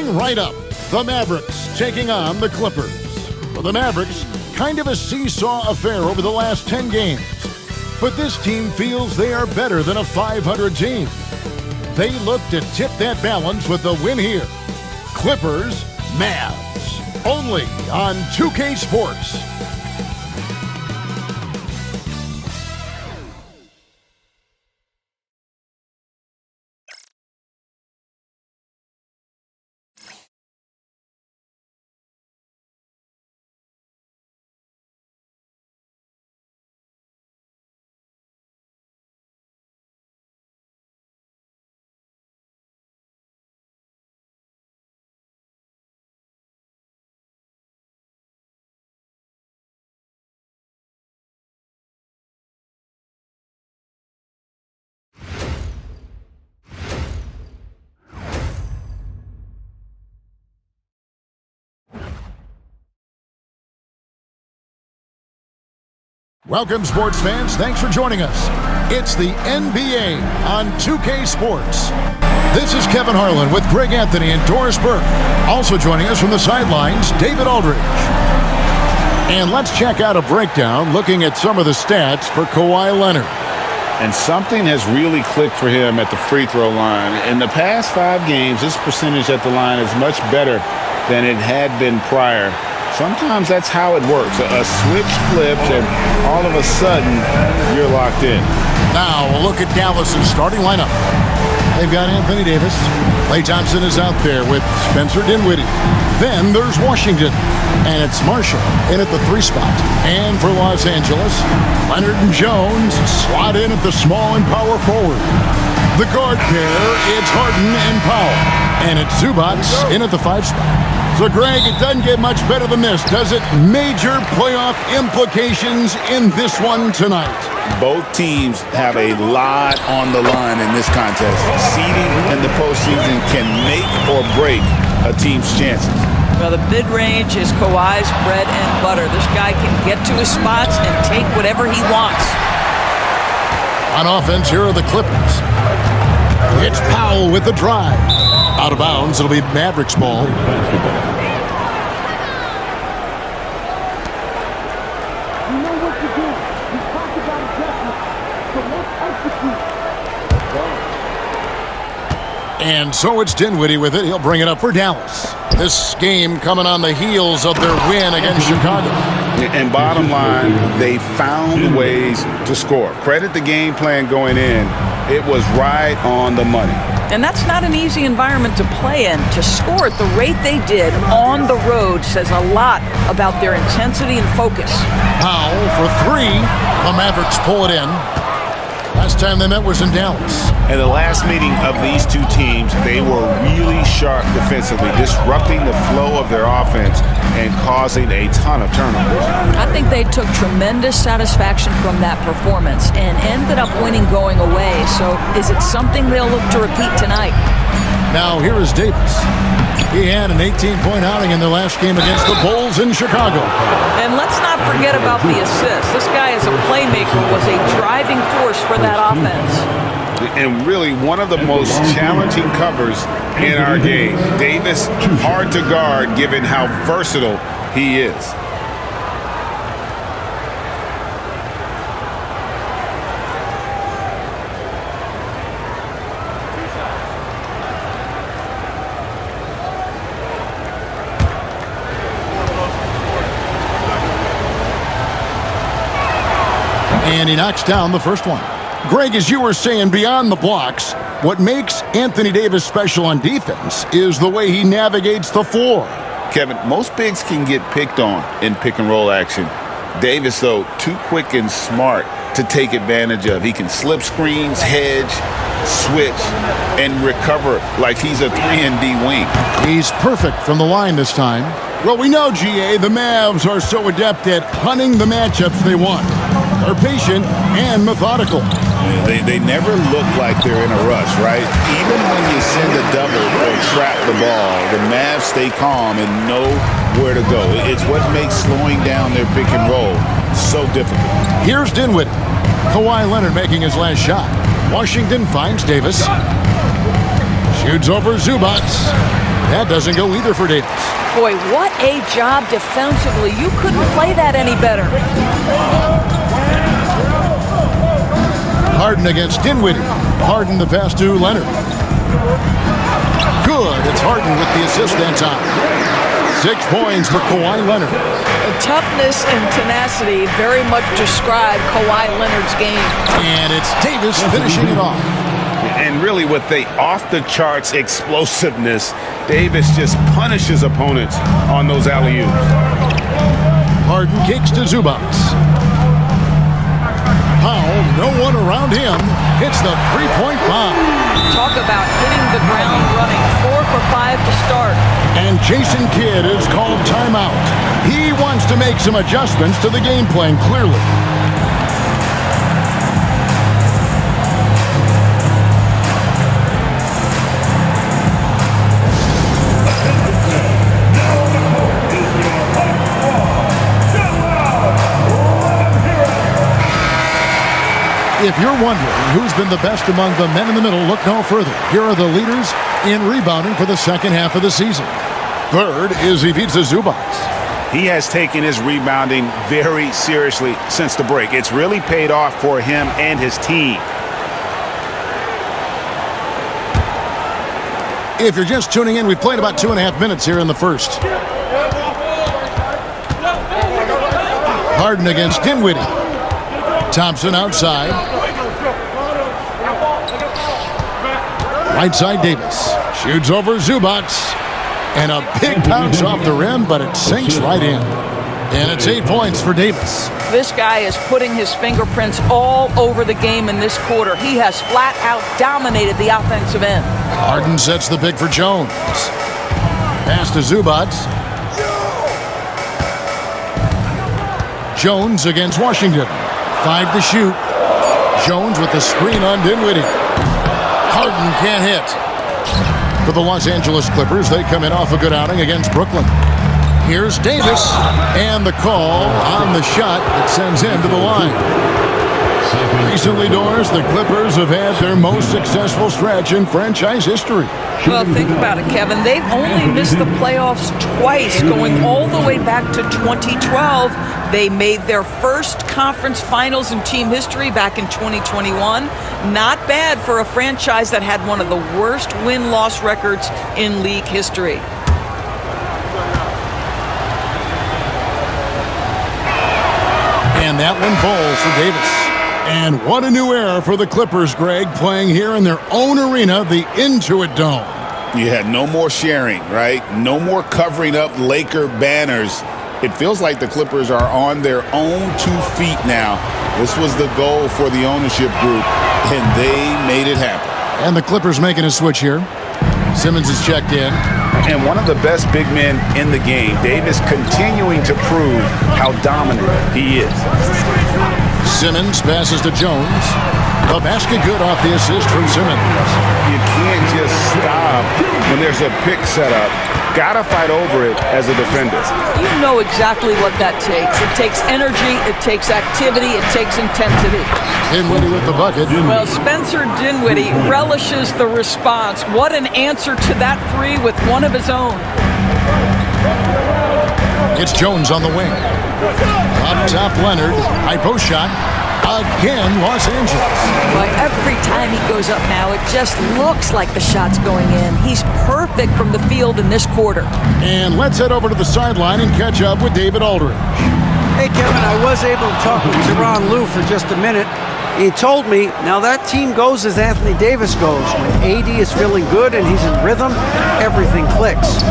Coming right up, the Mavericks taking on the Clippers. For the Mavericks, kind of a seesaw affair over the last 10 games. But this team feels they are better than a 500 team. They look to tip that balance with the win here. Clippers, Mavs. Only on 2K Sports. Welcome, sports fans. Thanks for joining us. It's the NBA on 2K Sports. This is Kevin Harlan with Greg Anthony and Doris Burke. Also joining us from the sidelines, David Aldridge. And let's check out a breakdown looking at some of the stats for Kawhi Leonard. And something has really clicked for him at the free throw line. In the past 5 games, his percentage at the line is much better than it had been prior. Sometimes that's how it works. A switch flips, and all of a sudden, you're locked in. Now, we'll look at Dallas' starting lineup. They've got Anthony Davis. Klay Thompson is out there with Spencer Dinwiddie. Then there's Washington, and it's Marshall in at the 3 spot. And for Los Angeles, Leonard and Jones slot in at the small and power forward. The guard pair, it's Harden and Powell. And it's Zubac in at the 5 spot. So, Greg, it doesn't get much better than this, does it? Major playoff implications in this one tonight. Both teams have a lot on the line in this contest. Seeding in the postseason can make or break a team's chances. Well, the mid-range is Kawhi's bread and butter. This guy can get to his spots and take whatever he wants. On offense, here are the Clippers. It's Powell with the drive. Out of bounds, it'll be Mavericks ball. And so it's Dinwiddie with it. He'll bring it up for Dallas. This game coming on the heels of their win against Chicago. And bottom line, they found ways to score. Credit the game plan going in. It was right on the money. And that's not an easy environment to play in. To score at the rate they did on the road says a lot about their intensity and focus. Powell for 3. The Mavericks pull it in. Last time they met was in Dallas. In the last meeting of these two teams, they were really sharp defensively, disrupting the flow of their offense and causing a ton of turnovers. I think they took tremendous satisfaction from that performance and ended up winning going away. So is it something they'll look to repeat tonight? Now here is Davis. He had an 18-point outing in their last game against the Bulls in Chicago. And let's not forget about the assist. This guy as a playmaker was a driving force for that offense. And really one of the most challenging covers in our game. Davis, hard to guard given how versatile he is. And he knocks down the first one. Greg, as you were saying, beyond the blocks, what makes Anthony Davis special on defense is the way he navigates the floor. Kevin, most bigs can get picked on in pick-and-roll action. Davis, though, too quick and smart to take advantage of. He can slip screens, hedge, switch, and recover like he's a 3-and-D wing. He's perfect from the line this time. Well, we know, GA, the Mavs are so adept at hunting the matchups they want. They're patient and methodical. They never look like they're in a rush, right? Even when you send a double or trap the ball, the Mavs stay calm and know where to go. It's what makes slowing down their pick and roll so difficult. Here's Dinwiddie. Kawhi Leonard making his last shot. Washington finds Davis. Shoots over Zubac. That doesn't go either for Davis. Boy, what a job defensively. You couldn't play that any better. Harden against Dinwiddie. Harden the pass to Leonard. Good. It's Harden with the assist that time. 6 points for Kawhi Leonard. The toughness and tenacity very much describe Kawhi Leonard's game. And it's Davis finishing it off. And really with the off-the-charts explosiveness, Davis just punishes opponents on those alley-oops. Harden kicks to Zubac. Powell, no one around him, hits the three-point bomb. Talk about hitting the ground running. 4 for 5 to start. And Jason Kidd is called timeout. He wants to make some adjustments to the game plan, clearly. If you're wondering who's been the best among the men in the middle, look no further. Here are the leaders in rebounding for the second half of the season. Third is Ivica Zubac. He has taken his rebounding very seriously since the break. It's really paid off for him and his team. If you're just tuning in, we've played about 2.5 minutes here in the first. Harden against Dinwiddie. Thompson outside. Right side Davis. Shoots over Zubac. And a big bounce off the rim, but it sinks right in. And it's 8 points for Davis. This guy is putting his fingerprints all over the game in this quarter. He has flat out dominated the offensive end. Harden sets the pick for Jones. Pass to Zubac. Jones against Washington. 5 to shoot. Jones with the screen on Dinwiddie. Harden can't hit. For the Los Angeles Clippers, they come in off a good outing against Brooklyn. Here's Davis, and the call on the shot that sends him to the line. Recently, Doris, the Clippers have had their most successful stretch in franchise history. Well, think about it, Kevin. They've only missed the playoffs twice, going all the way back to 2012. They made their first conference finals in team history back in 2021. Not bad for a franchise that had one of the worst win-loss records in league history. And that one falls for Davis. And what a new era for the Clippers, Greg, playing here in their own arena, the Intuit Dome. You had no more sharing, right? No more covering up Laker banners. It feels like the Clippers are on their own 2 feet now. This was the goal for the ownership group, and they made it happen. And the Clippers making a switch here. Simmons is checked in. And one of the best big men in the game, Davis, continuing to prove how dominant he is. Simmons passes to Jones. The basket good off the assist from Simmons. You can't just stop when there's a pick set up. Gotta fight over it as a defender. You know exactly what that takes. It takes energy, it takes activity, it takes intensity. Dinwiddie with the bucket. Well, Spencer Dinwiddie relishes the response. What an answer to that three with one of his own. It's Jones on the wing. Up top, Leonard. High post shot. Again, Los Angeles. Well, every time he goes up now, it just looks like the shot's going in. He's perfect from the field in this quarter. And let's head over to the sideline and catch up with David Aldridge. Hey, Kevin, I was able to talk with Tyronn Lue for just a minute. He told me, now that team goes as Anthony Davis goes. When AD is feeling good and he's in rhythm, everything clicks.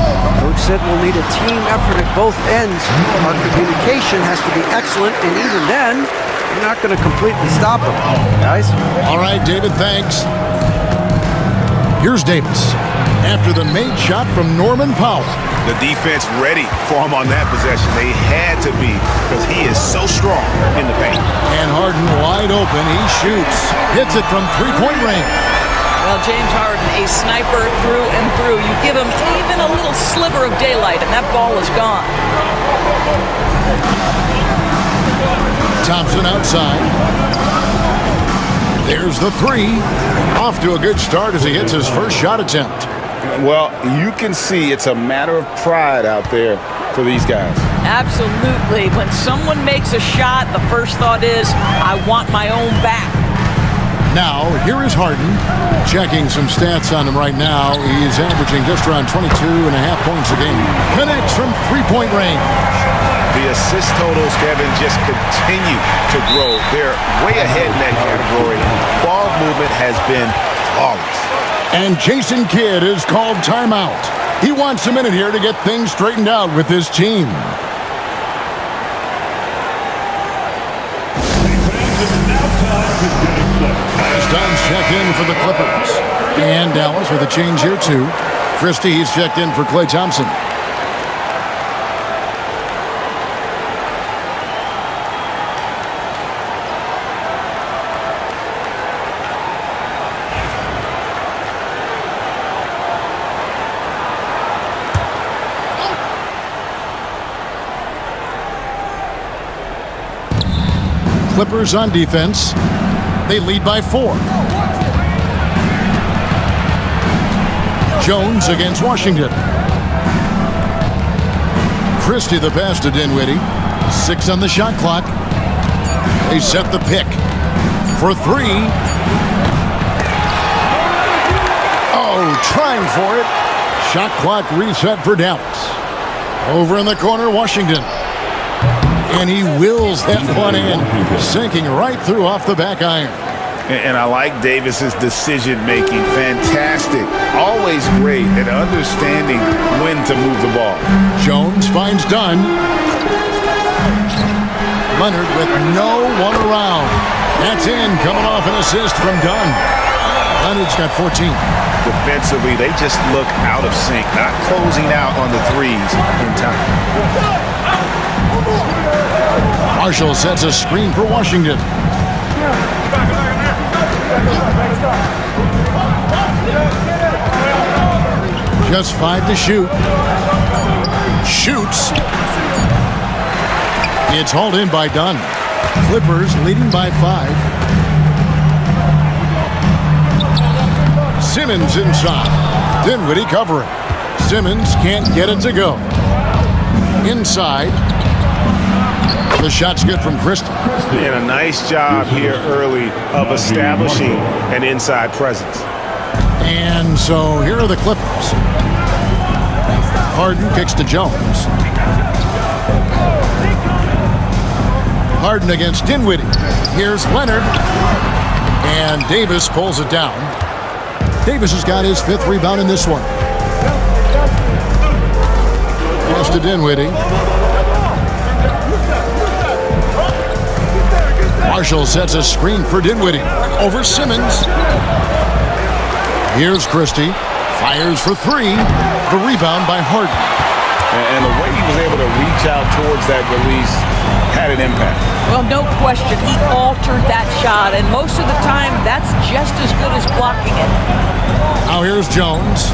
Coach said we'll need a team effort at both ends. Our communication has to be excellent, and even then, you're not going to completely stop him, guys. All right, David, thanks. Here's Davis. After the made shot from Norman Powell. The defense ready for him on that possession. They had to be because he is so strong in the paint. And Harden wide open. He shoots. Hits it from three-point range. Well, James Harden, a sniper through and through. You give him even a little sliver of daylight, and that ball is gone. Thompson outside. There's the three. Off to a good start as he hits his first shot attempt. Well, you can see it's a matter of pride out there for these guys. Absolutely. When someone makes a shot, the first thought is, I want my own back. Now, here is Harden. Checking some stats on him right now. He's averaging just around 22.5 points a game. Connects from three-point range. The assist totals, Kevin, just continue to grow. They're way ahead in that category. Ball movement has been flawless. And Jason Kidd is called timeout. He wants a minute here to get things straightened out with his team. Dunn's checked in for the Clippers. And Dallas with a change here, too. Christie, he's checked in for Klay Thompson. Clippers on defense. They lead by 4. Jones against Washington. Christie the pass to Dinwiddie. 6 on the shot clock. They set the pick for 3. Oh, trying for it. Shot clock reset for Dallas. Over in the corner, Washington. And he wills that one in, sinking right through off the back iron. And I like Davis's decision-making. Fantastic. Always great at understanding when to move the ball. Jones finds Dunn. Leonard with no one around. That's in, coming off an assist from Dunn. Leonard's got 14. Defensively, they just look out of sync, not closing out on the threes in time. Marshall sets a screen for Washington. Just 5 to shoot. Shoots. It's hauled in by Dunn. Clippers leading by 5. Simmons inside. Dinwiddie covering. Simmons can't get it to go. Inside. The shot's good from Christie. And a nice job here early of establishing an inside presence. And so here are the Clippers. Harden kicks to Jones. Harden against Dinwiddie. Here's Leonard. And Davis pulls it down. Davis has got his 5th rebound in this one. Pass to Dinwiddie. Marshall sets a screen for Dinwiddie. Over Simmons. Here's Christie. Fires for 3. The rebound by Harden. And the way he was able to reach out towards that release had an impact. Well, no question. He altered that shot, and most of the time, that's just as good as blocking it. Now here's Jones.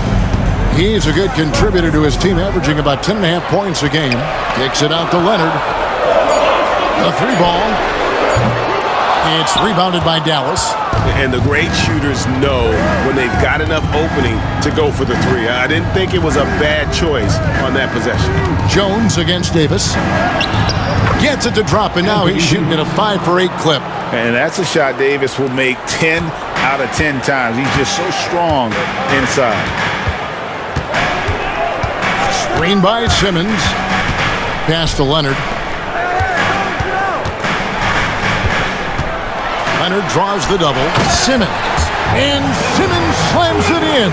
He's a good contributor to his team, averaging about 10.5 points a game. Kicks it out to Leonard. A 3-ball. It's rebounded by Dallas. And the great shooters know when they've got enough opening to go for the 3. I didn't think it was a bad choice on that possession. Jones against Davis. Gets it to drop, and now he's shooting at a 5 for 8 clip. And that's a shot Davis will make 10 out of 10 times. He's just so strong inside. Screen by Simmons. Pass to Leonard. Leonard draws the double. Simmons. And Simmons slams it in.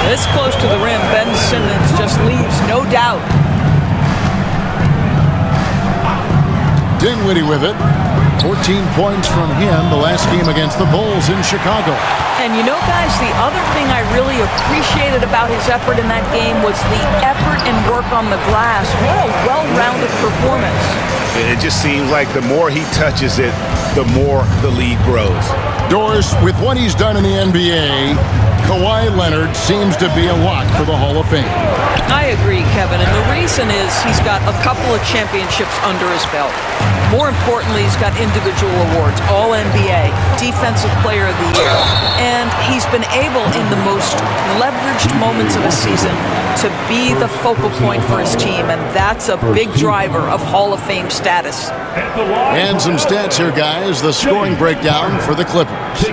This close to the rim, Ben Simmons just leaves no doubt. Dinwiddie with it. 14 points from him the last game against the Bulls in Chicago. And you know, guys, the other thing I really appreciated about his effort in that game was the effort and work on the glass. What a well-rounded performance. It just seems like the more he touches it, the more the lead grows. Doris, with what he's done in the NBA, Kawhi Leonard seems to be a lock for the Hall of Fame. I agree, Kevin, and the reason is he's got a couple of championships under his belt. More importantly, he's got individual awards, All-NBA, Defensive Player of the Year, and he's been able, in the most leveraged moments of a season, to be the focal point for his team, and that's a big driver of Hall of Fame status. And some stats here, guys. The scoring breakdown for the Clippers.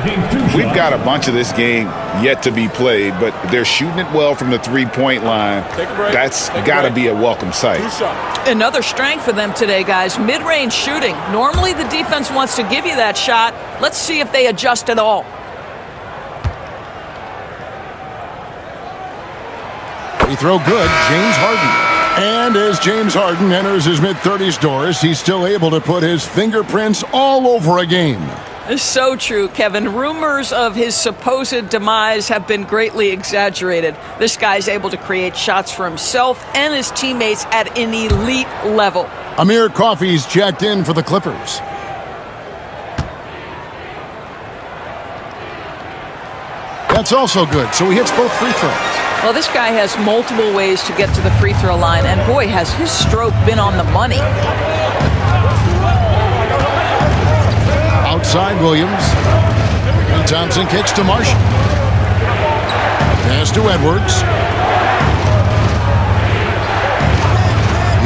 We've got a bunch of this game yet to be played, but they're shooting it well from the three-point line. That's got to be a welcome sight. Another strength for them today, guys, mid-range shooting. Normally the defense wants to give you that shot. Let's see if they adjust at all. Free throw good, James Harden. And as James Harden enters his mid-30s doors, he's still able to put his fingerprints all over a game. So true, Kevin. Rumors of his supposed demise have been greatly exaggerated. This guy's able to create shots for himself and his teammates at an elite level. Amir Coffey's checked in for the Clippers. That's also good, so he hits both free throws. Well, this guy has multiple ways to get to the free throw line, and boy, has his stroke been on the money. Outside Williams. And Thompson kicks to Marshall. Pass to Edwards.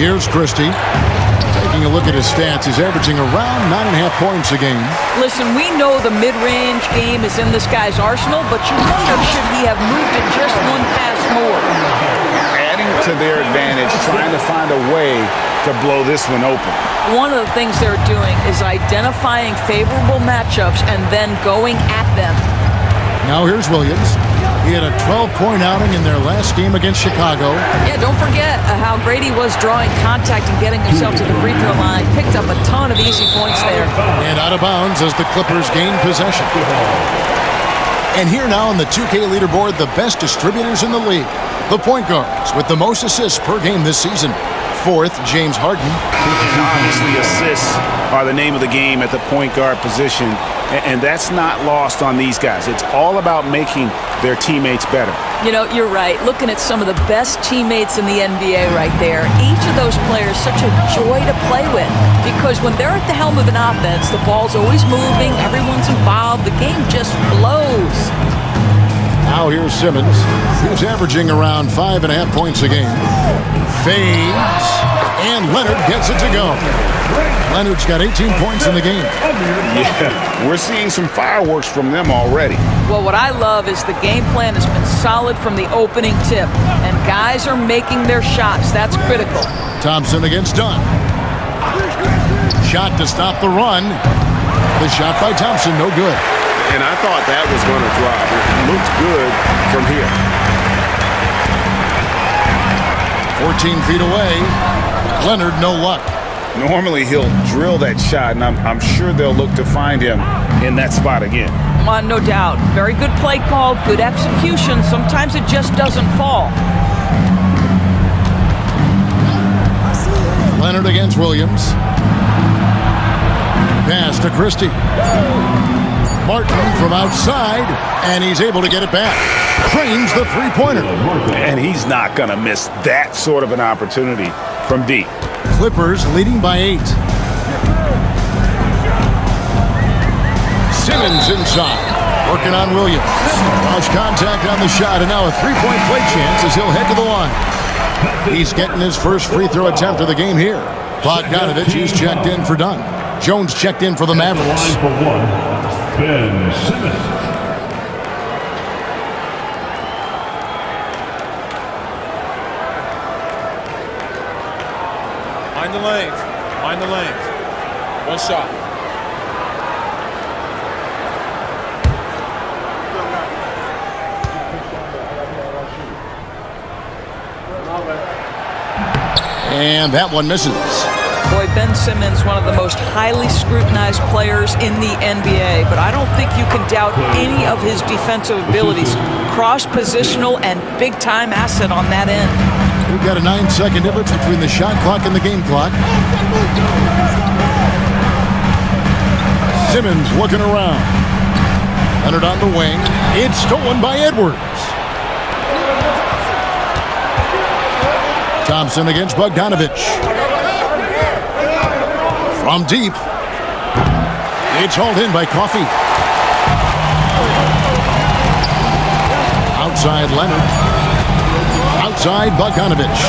Here's Christie. Taking a look at his stats, he's averaging around 9.5 points a game. Listen, we know the mid-range game is in this guy's arsenal, but you wonder, should he have moved it just one pass more? Adding to their advantage, trying to find a way to blow this one open. One of the things they're doing is identifying favorable matchups and then going at them. Now here's Williams. He had a 12-point outing in their last game against Chicago. Yeah, don't forget how great he was drawing contact and getting himself to the free throw line. Picked up a ton of easy points there. And out of bounds as the Clippers gain possession. And here now on the 2K leaderboard, the best distributors in the league. The point guards with the most assists per game this season. Fourth, James Harden. Obviously, assists are the name of the game at the point guard position, and that's not lost on these guys. It's all about making their teammates better. You know, you're right. Looking at some of the best teammates in the NBA right there, each of those players such a joy to play with, because when they're at the helm of an offense, the ball's always moving, everyone's involved, the game just flows. Now here's Simmons, who's averaging around 5.5 points a game. Fades, and Leonard gets it to go. Leonard's got 18 points in the game. Yeah, we're seeing some fireworks from them already. Well, what I love is the game plan has been solid from the opening tip, and guys are making their shots. That's critical. Thompson against Dunn. Shot to stop the run. The shot by Thompson, no good. And I thought that was going to drop. It looked good from here. 14 feet away. Leonard, no luck. Normally he'll drill that shot, and I'm sure they'll look to find him in that spot again. No doubt. Very good play call, good execution. Sometimes it just doesn't fall. Leonard against Williams. Pass to Christie. Martin from outside, and he's able to get it back. Trains the three-pointer. And he's not going to miss that sort of an opportunity from deep. Clippers leading by 8. Simmons inside, working on Williams. Lost contact on the shot, and now a three-point play chance as he'll head to the line. He's getting his first free throw attempt of the game here. Bogdanovich is checked in for Dunn. Jones checked in for the Mavericks. Line for one, Ben Simmons. Mind the lanes. Mind the lanes. One shot. And that one misses. Boy, Ben Simmons, one of the most highly scrutinized players in the NBA, but I don't think you can doubt any of his defensive abilities. Cross-positional and big-time asset on that end. We've got a 9-second difference between the shot clock and the game clock. Simmons looking around. Leonard on the wing. It's stolen by Edwards. Thompson against Bogdanovich. From deep. It's hauled in by Coffey. Outside Leonard. Outside Bogdanovich.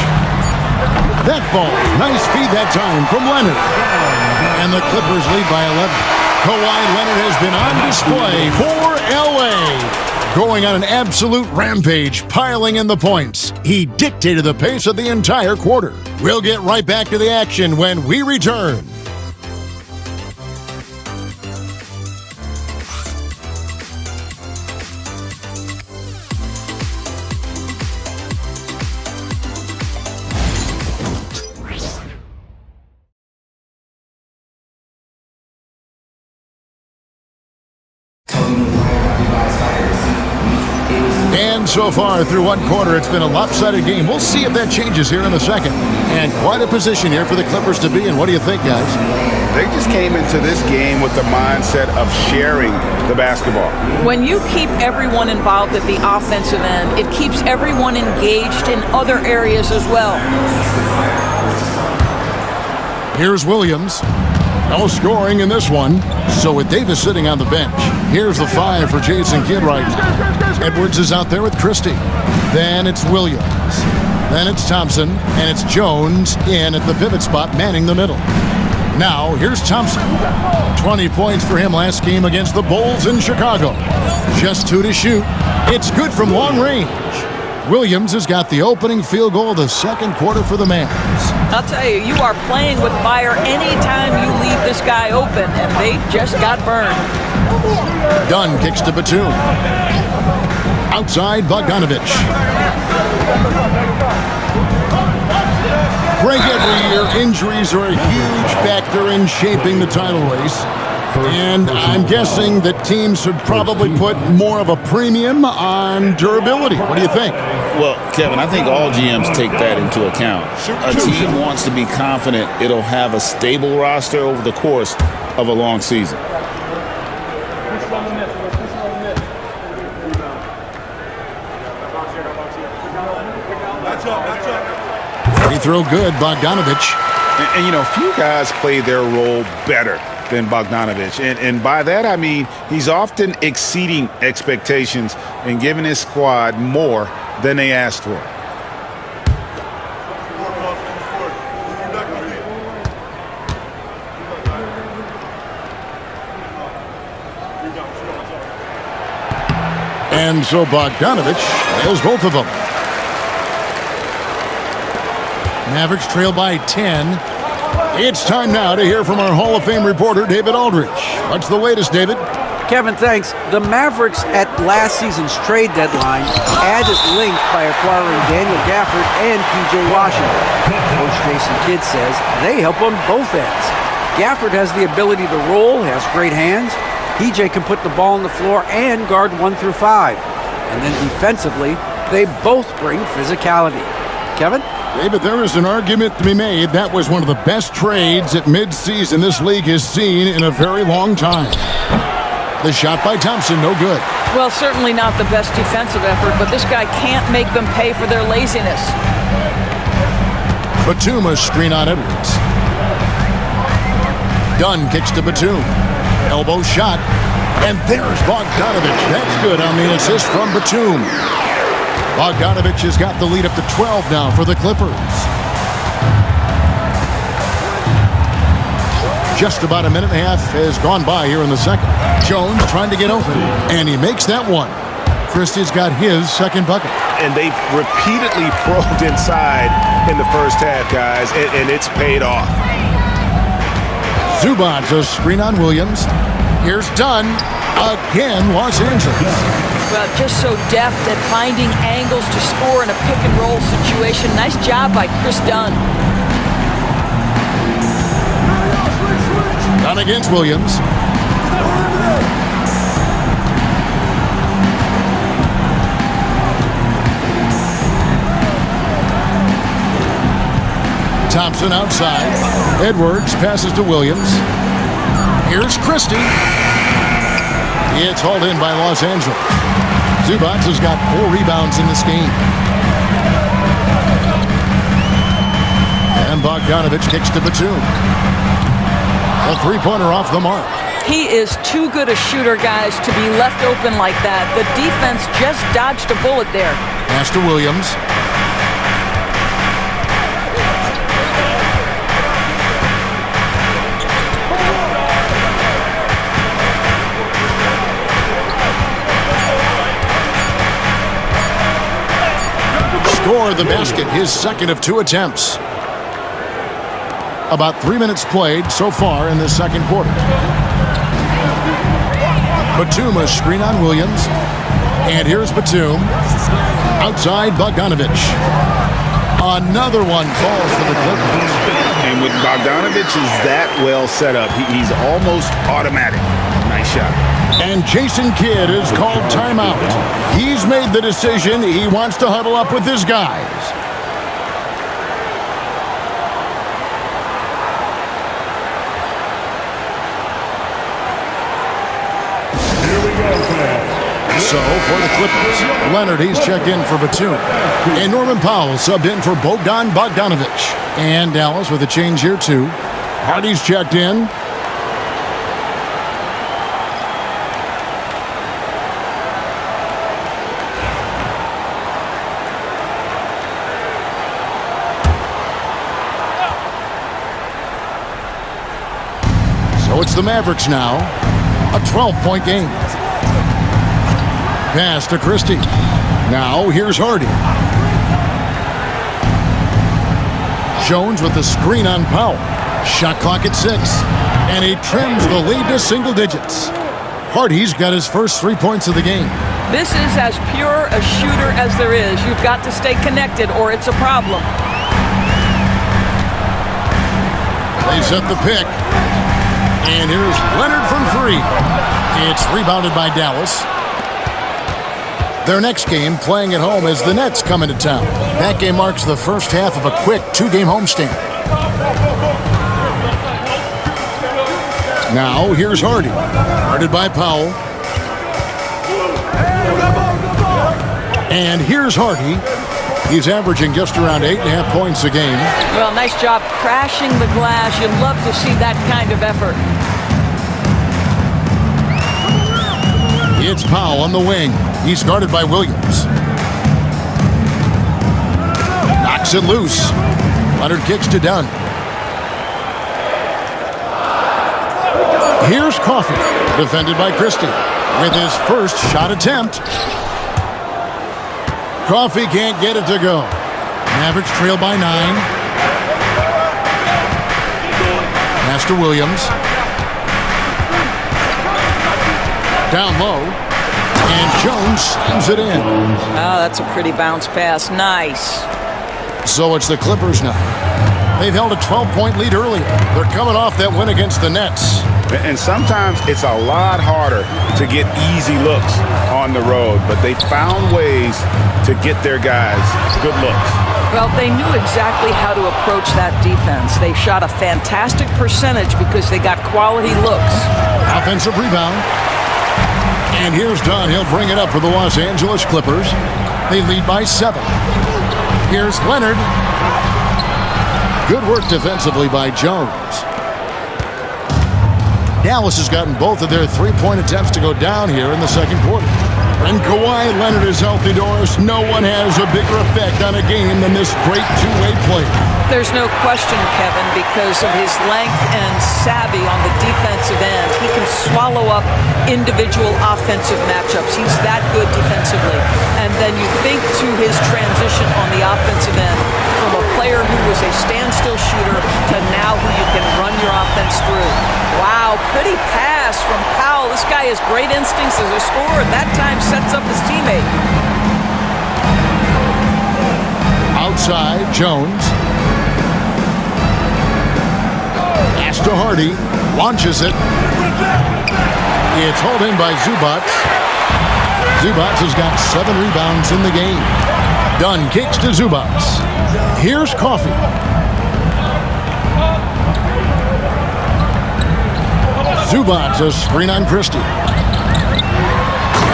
That falls. Nice feed that time from Leonard. And the Clippers lead by 11. Kawhi Leonard has been on display for L.A. Going on an absolute rampage, piling in the points. He dictated the pace of the entire quarter. We'll get right back to the action when we return. And so far through one quarter, it's been a lopsided game. We'll see if that changes here in the second. And quite a position here for the Clippers to be in. What do you think, guys? They just came into this game with the mindset of sharing the basketball. When you keep everyone involved at the offensive end, it keeps everyone engaged in other areas as well. Here's Williams. No scoring in this one. So with Davis sitting on the bench, here's the 5 for Jason Kidd right now. Edwards is out there with Christie. Then it's Williams. Then it's Thompson. And it's Jones in at the pivot spot, manning the middle. Now, here's Thompson. 20 points for him last game against the Bulls in Chicago. Just 2 to shoot. It's good from long range. Williams has got the opening field goal of the second quarter for the Mavs. I'll tell you, you are playing with fire anytime you leave this guy open, and they just got burned. Dunn kicks to Batum. Outside Bogdanovich. Greg, every year, injuries are a huge factor in shaping the title race. And I'm guessing that teams should probably put more of a premium on durability. What do you think? Well, Kevin, I think all GMs take that into account. A team wants to be confident it'll have a stable roster over the course of a long season. Free throw good, Bogdanovich. And you know, few guys play their role better than Bogdanovich. And by that, I mean he's often exceeding expectations and giving his squad more than they asked for. And so Bogdanovich nails both of them. Mavericks trail by 10. It's time now to hear from our Hall of Fame reporter, David Aldridge. What's the latest, David? Kevin, thanks. The Mavericks at last season's trade deadline added length by acquiring Daniel Gafford and P.J. Washington. Coach Jason Kidd says they help on both ends. Gafford has the ability to roll, has great hands. P.J. can put the ball on the floor and guard 1 through 5. And then defensively, they both bring physicality. Kevin? David, there is an argument to be made. That was one of the best trades at midseason this league has seen in a very long time. The shot by Thompson, no good. Well, certainly not the best defensive effort, but this guy can't make them pay for their laziness. Batum a screen on Edwards. Dunn kicks to Batum. Elbow shot. And there's Bogdanovich. That's good on the assist from Batum. Bogdanovich has got the lead up to 12 now for the Clippers. Just about a minute and a half has gone by here in the second. Jones trying to get open, and he makes that one. Christie's got his second bucket. And they've repeatedly probed inside in the first half, guys, and it's paid off. Zubac's a screen on Williams. Here's Dunn. Again, Los Angeles. Well, just so deft at finding angles to score in a pick-and-roll situation. Nice job by Chris Dunn. Dunn against Williams. Thompson outside. Edwards passes to Williams. Here's Christie. It's hauled in by Los Angeles. Zubats has got 4 rebounds in this game. And Bogdanovic kicks to Batum. A three-pointer off the mark. He is too good a shooter, guys, to be left open like that. The defense just dodged a bullet there. Pass to Williams. Score the basket, his second of 2 attempts. About 3 minutes played so far in this second quarter. Batum a screen on Williams. And here's Batum. Outside Bogdanovic. Another one falls for the Clippers. And with Bogdanovic is that well set up, he's almost automatic. Nice shot. And Jason Kidd is called timeout. He's made the decision he wants to huddle up with his guys. So, for the Clippers, Leonard, he's checked in for Batum. And Norman Powell subbed in for Bogdanovic. And Dallas with a change here, too. Hardy's checked in. So it's the Mavericks now. A 12-point game. Pass to Christie. Now here's Hardy. Jones with the screen on Powell. Shot clock at 6. And he trims the lead to single digits. Hardy's got his first 3 points of the game. This is as pure a shooter as there is. You've got to stay connected or it's a problem. They set the pick. And here's Leonard from 3. It's rebounded by Dallas. Their next game, playing at home, as the Nets come into town. That game marks the first half of a quick 2-game homestand. Now, here's Hardy. Guarded by Powell. And here's Hardy. He's averaging just around 8.5 points a game. Well, nice job crashing the glass. You'd love to see that kind of effort. It's Powell on the wing. He's guarded by Williams. Knocks it loose. Leonard kicks to Dunn. Here's Coffey, defended by Christie, with his first shot attempt. Coffey can't get it to go. Mavericks trail by 9. Pass to Williams. Down low. And Jones slams it in. Oh, that's a pretty bounce pass. Nice. So it's the Clippers now. They've held a 12-point lead earlier. They're coming off that win against the Nets. And sometimes it's a lot harder to get easy looks on the road, but they found ways to get their guys good looks. Well, they knew exactly how to approach that defense. They shot a fantastic percentage because they got quality looks. Offensive rebound. And here's Dunn. He'll bring it up for the Los Angeles Clippers. They lead by 7. Here's Leonard. Good work defensively by Jones. Dallas has gotten both of their 3-point attempts to go down here in the second quarter. When Kawhi Leonard is healthy, Doris, no one has a bigger effect on a game than this great two-way play. There's no question, Kevin, because of his length and savvy on the defensive end. He can swallow up individual offensive matchups. He's that good defensively. And then you think to his transition on the offensive end from a player who was a standstill shooter to now who you can run your offense through. Wow, pretty pass from Powell. This guy has great instincts as a scorer. That time sets up his teammate. Outside, Jones. Pass to Hardy. Launches it. It's hauled in by Zubats. Zubats has got 7 rebounds in the game. Dunn kicks to Zubats. Here's Coffey. Zubats a screen on Christie.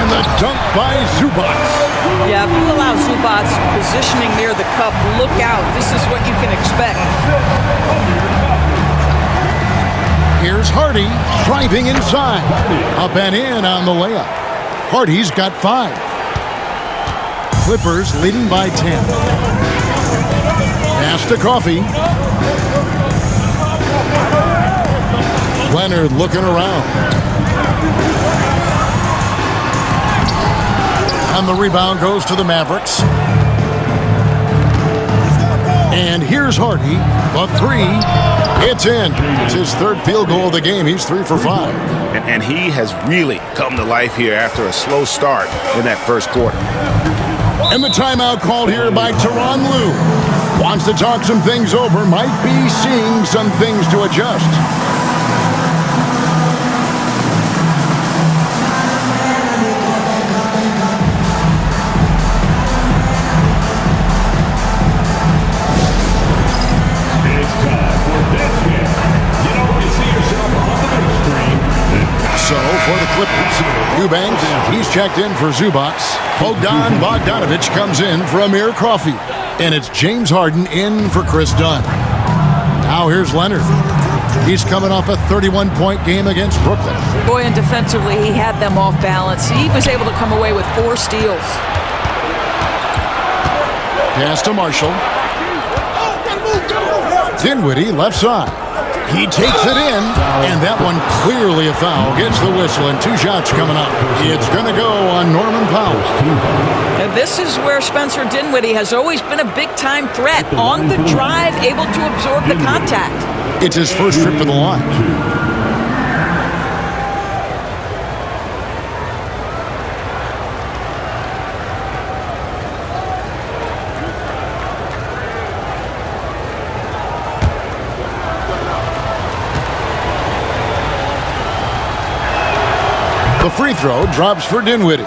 And the dunk by Zubac. Yeah, if you allow Zubac's positioning near the cup, look out. This is what you can expect. Here's Hardy driving inside. Up and in on the layup. Hardy's got 5. Clippers leading by 10. Pass to Coffee. Leonard looking around. And the rebound goes to the Mavericks. And here's Hardy. The 3. It's in. It's his 3rd field goal of the game. He's 3 for 5. And he has really come to life here after a slow start in that first quarter. And the timeout called here by Tyronn Lue. Wants to talk some things over. Might be seeing some things to adjust. So, for the Clippers, Eubanks, he's checked in for Zubac. Bogdanovich comes in for Amir Coffey. And it's James Harden in for Chris Dunn. Now here's Leonard. He's coming off a 31-point game against Brooklyn. Boy, and defensively, he had them off balance. He was able to come away with 4 steals. Pass to Marshall. Dinwiddie, left side. He takes it in, and that one clearly a foul. Gets the whistle, and 2 shots coming up. It's going to go on Norman Powell. And this is where Spencer Dinwiddie has always been a big-time threat. On the drive, able to absorb the contact. It's his first trip to the line. The free throw drops for Dinwiddie.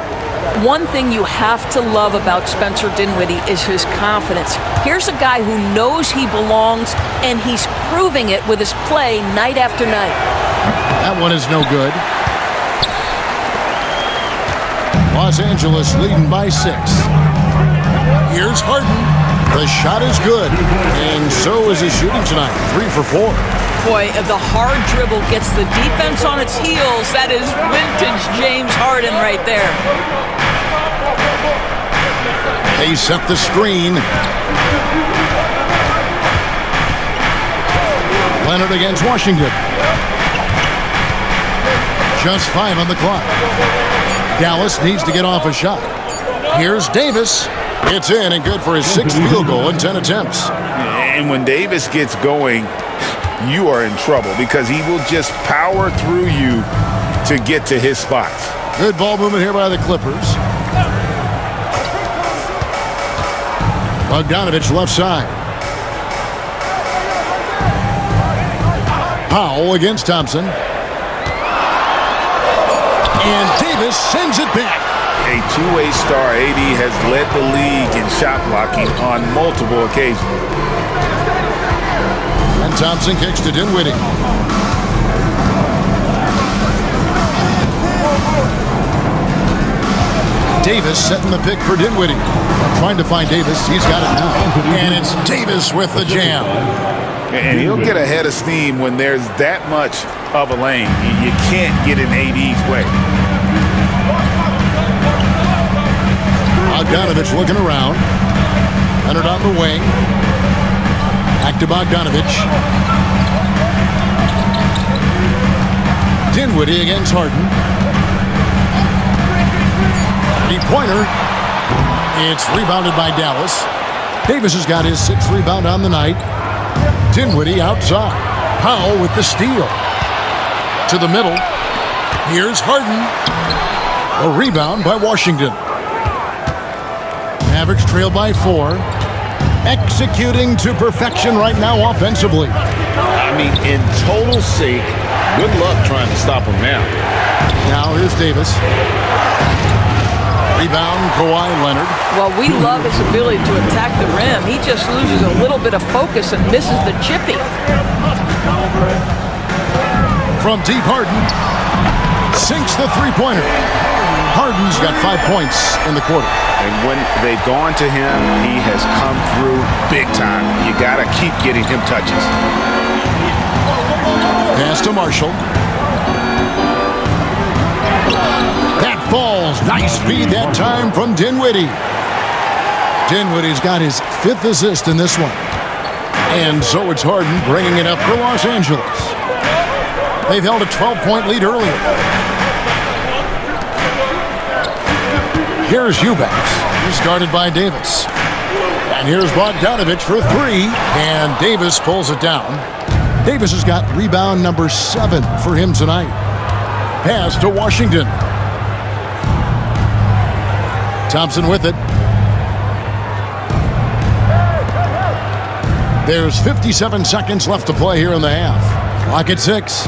One thing you have to love about Spencer Dinwiddie is his confidence. Here's a guy who knows he belongs, and he's proving it with his play night after night. That one is no good. Los Angeles leading by 6. Here's Harden. The shot is good, and so is his shooting tonight. 3 for 4. Boy, the hard dribble gets the defense on its heels. That is vintage James Harden right there. They set the screen. Leonard against Washington. Just 5 on the clock. Dallas needs to get off a shot. Here's Davis. It's in and good for his 6th field goal in 10 attempts. And when Davis gets going, you are in trouble because he will just power through you to get to his spots. Good ball movement here by the Clippers. Bogdanovich left side. Powell against Thompson. And Davis sends it back. A two-way star, AD has led the league in shot blocking on multiple occasions. And Thompson kicks to Dinwiddie. Davis setting the pick for Dinwiddie. Trying to find Davis. He's got it now. And it's Davis with the jam. And he'll get ahead of steam when there's that much of a lane. You can't get in AD's way. Bogdanovich looking around. Leonard on the wing. Back to Bogdanovich. Dinwiddie against Harden. 3-pointer. It's rebounded by Dallas. Davis has got his 6th rebound on the night. Dinwiddie outside. Powell with the steal. To the middle. Here's Harden. A rebound by Washington. Mavericks trail by 4. Executing to perfection right now offensively. I mean, in total sync. Good luck trying to stop him now. Now here's Davis. Rebound, Kawhi Leonard. Well, we love his ability to attack the rim. He just loses a little bit of focus and misses the chippy. From deep, Harden sinks the 3-pointer. Harden's got 5 points in the quarter. And when they've gone to him, he has come through big time. You got to keep getting him touches. Pass to Marshall. That falls. Nice feed that time from Dinwiddie. Dinwiddie's got his 5th assist in this one. And so it's Harden bringing it up for Los Angeles. They've held a 12-point lead earlier. Here's Eubanks. He's guarded by Davis. And here's Bogdanovich for 3. And Davis pulls it down. Davis has got rebound number 7 for him tonight. Pass to Washington. Thompson with it. There's 57 seconds left to play here in the half. Clock at 6.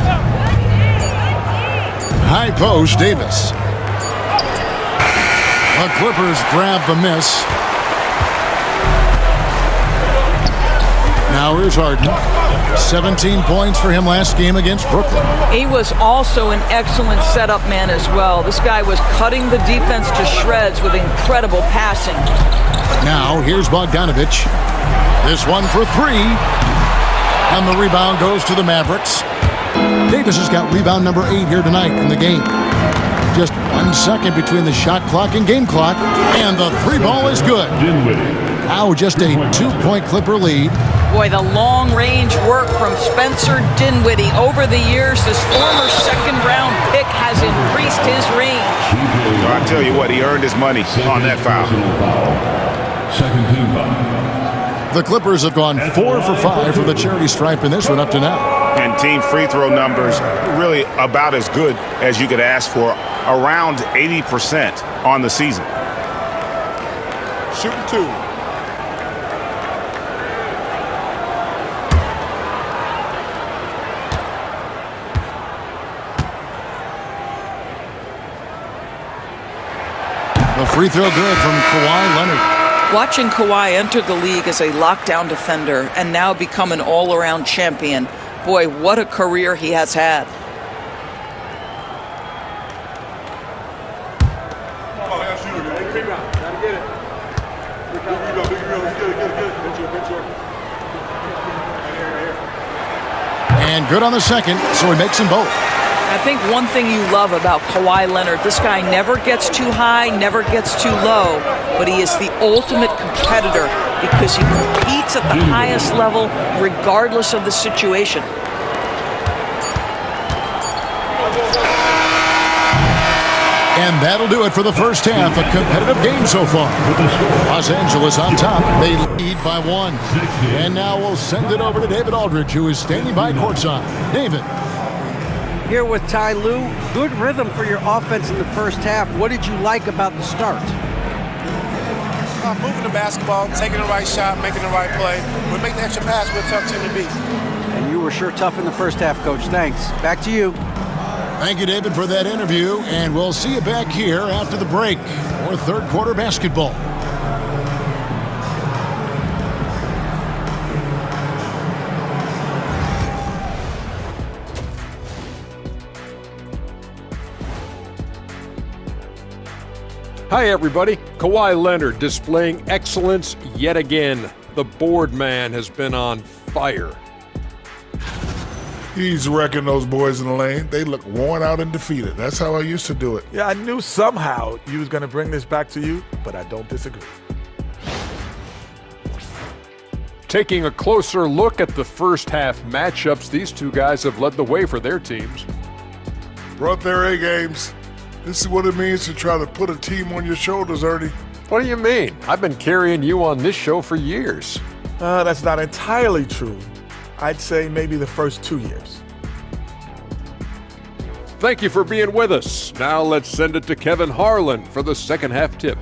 High post, Davis. The Clippers grab the miss. Now here's Harden. 17 points for him last game against Brooklyn. He was also an excellent setup man as well. This guy was cutting the defense to shreds with incredible passing. Now here's Bogdanovich. This one for 3. And the rebound goes to the Mavericks. Davis has got rebound number 8 here tonight in the game. Just 1 second between the shot clock and game clock. And the 3 ball is good. Now just a 2-point Clipper lead. Boy, the long-range work from Spencer Dinwiddie. Over the years, this former second-round pick has increased his range. Well, I tell you what, he earned his money on that foul. Second team foul. The Clippers have gone 4 for 5 from the charity stripe in this one up to now. And team free throw numbers really about as good as you could ask for. Around 80% on the season. Shooting 2. The free throw good from Kawhi Leonard. Watching Kawhi enter the league as a lockdown defender and now become an all-around champion, boy, what a career he has had. And good on the second, so he makes them both. I think one thing you love about Kawhi Leonard, this guy never gets too high, never gets too low, but he is the ultimate competitor because he competes at the highest level regardless of the situation. And that'll do it for the first half. A competitive game so far. Los Angeles on top. They lead by 1. And now we'll send it over to David Aldridge, who is standing by courtside. David. Here with Ty Lue. Good rhythm for your offense in the first half. What did you like about the start? Moving the basketball, taking the right shot, making the right play. We make the extra pass, we're a tough team to beat. And you were sure tough in the first half, Coach. Thanks. Back to you. Thank you, David, for that interview. And we'll see you back here after the break for third quarter basketball. Hi, everybody. Kawhi Leonard displaying excellence yet again. The board man has been on fire. He's wrecking those boys in the lane. They look worn out and defeated. That's how I used to do it. Yeah, I knew somehow you was going to bring this back to you, but I don't disagree. Taking a closer look at the first half matchups, these two guys have led the way for their teams. Brought their A games. This is what it means to try to put a team on your shoulders, Ernie. What do you mean? I've been carrying you on this show for years. That's not entirely true. I'd say maybe the first 2 years. Thank you for being with us. Now let's send it to Kevin Harlan for the second half tip.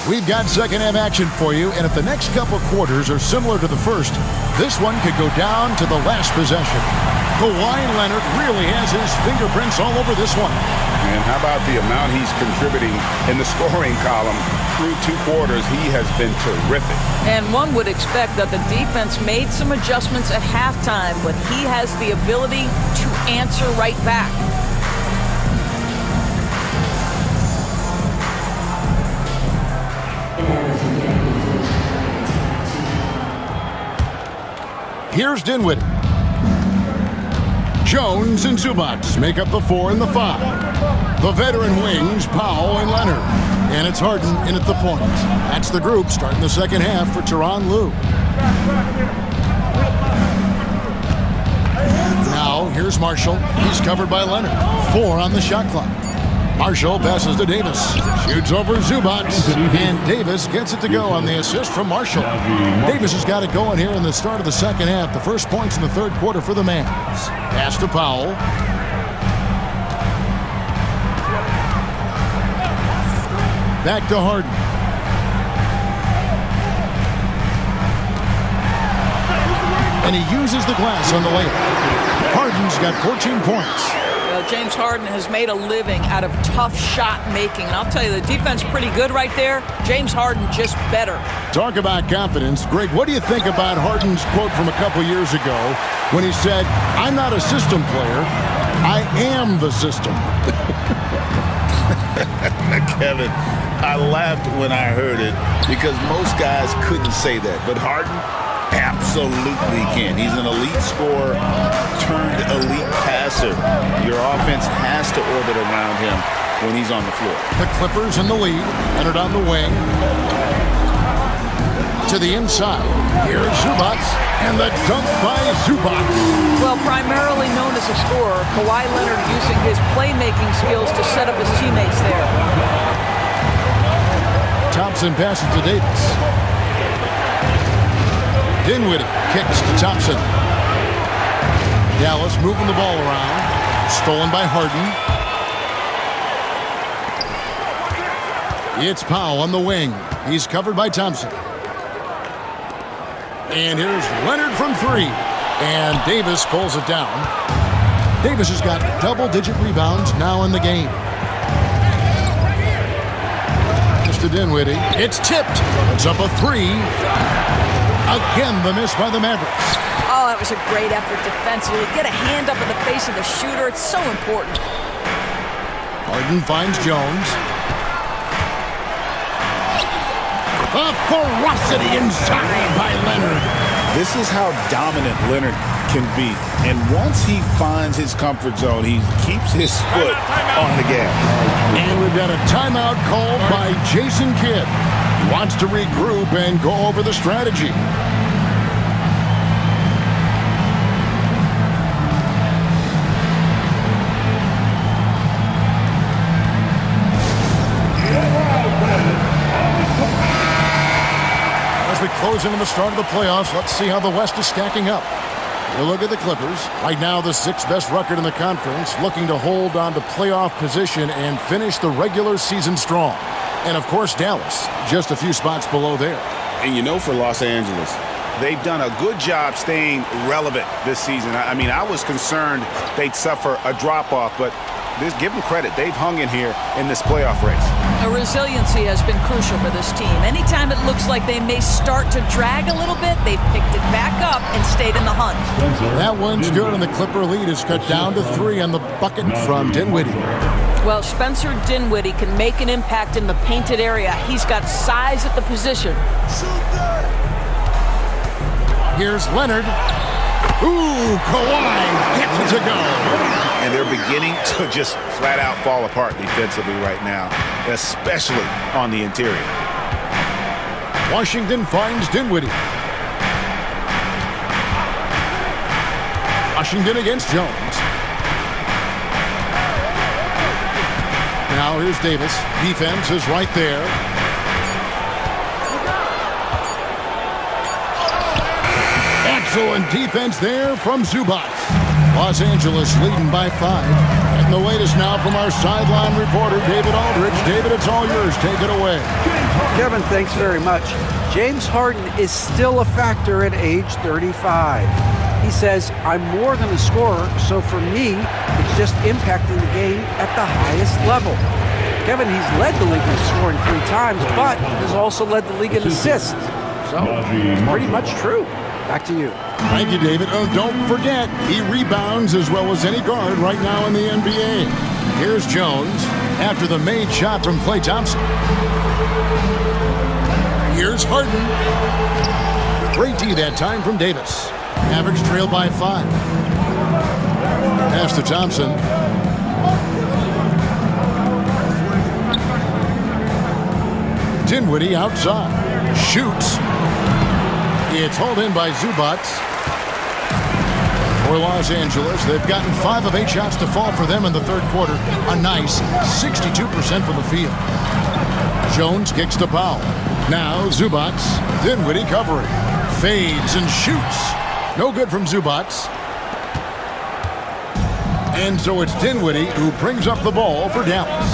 We've got second half action for you, and if the next couple quarters are similar to the first, this one could go down to the last possession. Kawhi Leonard really has his fingerprints all over this one. And how about the amount he's contributing in the scoring column through 2 quarters? He has been terrific. And one would expect that the defense made some adjustments at halftime, but he has the ability to answer right back. Here's Dinwiddie. Jones and Zubac make up the 4 and the 5. The veteran wings, Powell and Leonard. And it's Harden in at the point. That's the group starting the second half for Tyronn Lue. Now, here's Marshall. He's covered by Leonard. 4 on the shot clock. Marshall passes to Davis. Shoots over Zubac. And Davis gets it to go on the assist from Marshall. Davis has got it going here in the start of the second half. The first points in the third quarter for the Mavs. Pass to Powell. Back to Harden. And he uses the glass on the layup. Harden's got 14 points. James Harden has made a living out of tough shot making. And I'll tell you, the defense pretty good right there. James Harden just better. Talk about confidence. Greg, what do you think about Harden's quote from a couple years ago when he said, "I'm not a system player, I am the system"? Kevin, I laughed when I heard it because most guys couldn't say that. But Harden absolutely can. He's an elite scorer turned elite passer. Your offense has to orbit around him when he's on the floor. The Clippers in the lead. Leonard on the wing. To the inside. Here's Zubac. And the dunk by Zubac. Well, primarily known as a scorer, Kawhi Leonard using his playmaking skills to set up his teammates there. Thompson passes to Davis. Dinwiddie kicks to Thompson. Dallas moving the ball around. Stolen by Harden. It's Powell on the wing. He's covered by Thompson. And here's Leonard from 3. And Davis pulls it down. Davis has got double-digit rebounds now in the game. To Dinwiddie. It's tipped. It's up a 3. Again, the miss by the Mavericks. Oh, that was a great effort defensively. Get a hand up in the face of the shooter. It's so important. Harden finds Jones. A ferocity inside by Leonard. This is how dominant Leonard can be. And once he finds his comfort zone, he keeps his foot on the gas. And we've got a timeout called by Jason Kidd. He wants to regroup and go over the strategy. As we close into the start of the playoffs, let's see how the West is stacking up. You look at the Clippers. Right now, the 6th best record in the conference, looking to hold on to playoff position and finish the regular season strong. And, of course, Dallas, just a few spots below there. And you know, for Los Angeles, they've done a good job staying relevant this season. I mean, I was concerned they'd suffer a drop-off, but give them credit. They've hung in here in this playoff race. The resiliency has been crucial for this team. Anytime it looks like they may start to drag a little bit, they've picked it back up and stayed in the hunt. That one's good, and the Clipper lead is cut down to 3 on the bucket from Dinwiddie. Well, Spencer Dinwiddie can make an impact in the painted area. He's got size at the position. Here's Leonard. Ooh, Kawhi gets it to go. And they're beginning to just flat out fall apart defensively right now, especially on the interior. Washington finds Dinwiddie. Washington against Jones. Now here's Davis. Defense is right there. Excellent defense there from Zubac. Los Angeles leading by 5. And the latest now from our sideline reporter, David Aldridge. David, it's all yours. Take it away. Kevin, thanks very much. James Harden is still a factor at age 35. He says, I'm more than a scorer, so for me, it's just impacting the game at the highest level. Kevin, he's led the league in scoring 3 times, but has also led the league in assists. So, pretty much true. Back to you. Thank you, David. Oh, don't forget, he rebounds as well as any guard right now in the NBA. Here's Jones after the made shot from Klay Thompson. Here's Harden. Great D that time from Davis. Mavericks trail by 5. Pass to Thompson. Dinwiddie outside. Shoots. It's hauled in by Zubac. For Los Angeles, they've gotten 5 of 8 shots to fall for them in the third quarter. A nice 62% from the field. Jones kicks to Powell. Now Zubac. Dinwiddie covering. Fades and shoots. No good from Zubac. And so it's Dinwiddie who brings up the ball for Dallas.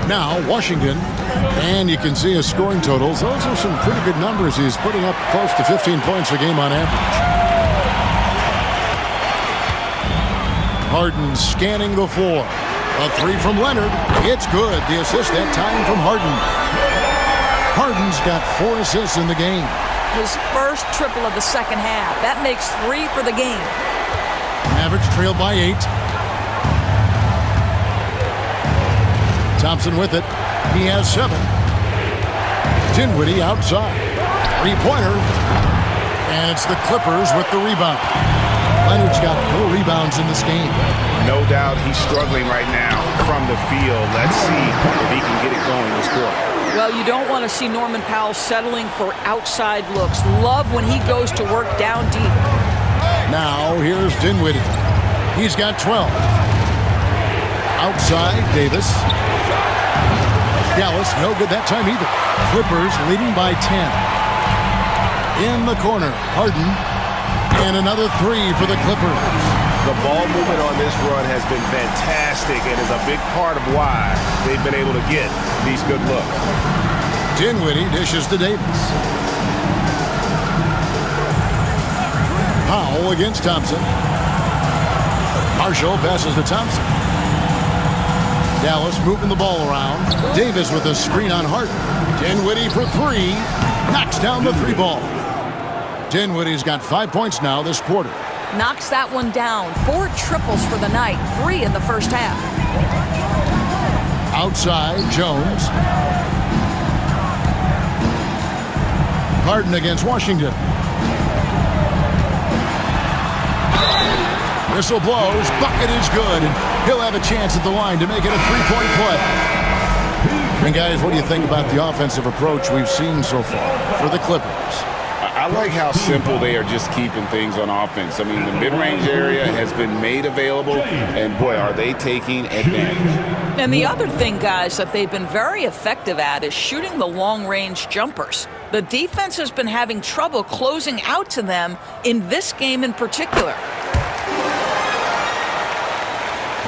Now Washington. And you can see his scoring totals. Those are some pretty good numbers. He's putting up close to 15 points a game on average. Harden scanning the floor. A 3 from Leonard. It's good. The assist that time from Harden. Harden's got 4 assists in the game. His first triple of the second half. That makes 3 for the game. Mavericks trail by 8. Thompson with it. He has 7. Dinwiddie outside. 3-pointer. And it's the Clippers with the rebound. Leonard's got 4 rebounds in this game. No doubt he's struggling right now from the field. Let's see if he can get it going this quarter. Well, you don't want to see Norman Powell settling for outside looks. Love when he goes to work down deep. Now here's Dinwiddie. He's got 12. Outside, Davis. Dallas, no good that time either. Clippers leading by 10. In the corner, Harden. And another 3 for the Clippers. The ball movement on this run has been fantastic and is a big part of why they've been able to get these good looks. Dinwiddie dishes to Davis. Powell against Thompson. Marshall passes to Thompson. Dallas moving the ball around. Davis with a screen on Harden. Dinwiddie for 3. Knocks down the 3-ball. Dinwiddie's got 5 points now this quarter. Knocks that one down. 4 triples for the night. 3 in the first half. Outside, Jones. Harden against Washington. Whistle blows. Bucket is good. And he'll have a chance at the line to make it a 3-point play. And guys, what do you think about the offensive approach we've seen so far for the Clippers? I like how simple they are just keeping things on offense. I mean, the mid-range area has been made available, and boy, are they taking advantage. And the other thing, guys, that they've been very effective at is shooting the long-range jumpers. The defense has been having trouble closing out to them in this game in particular.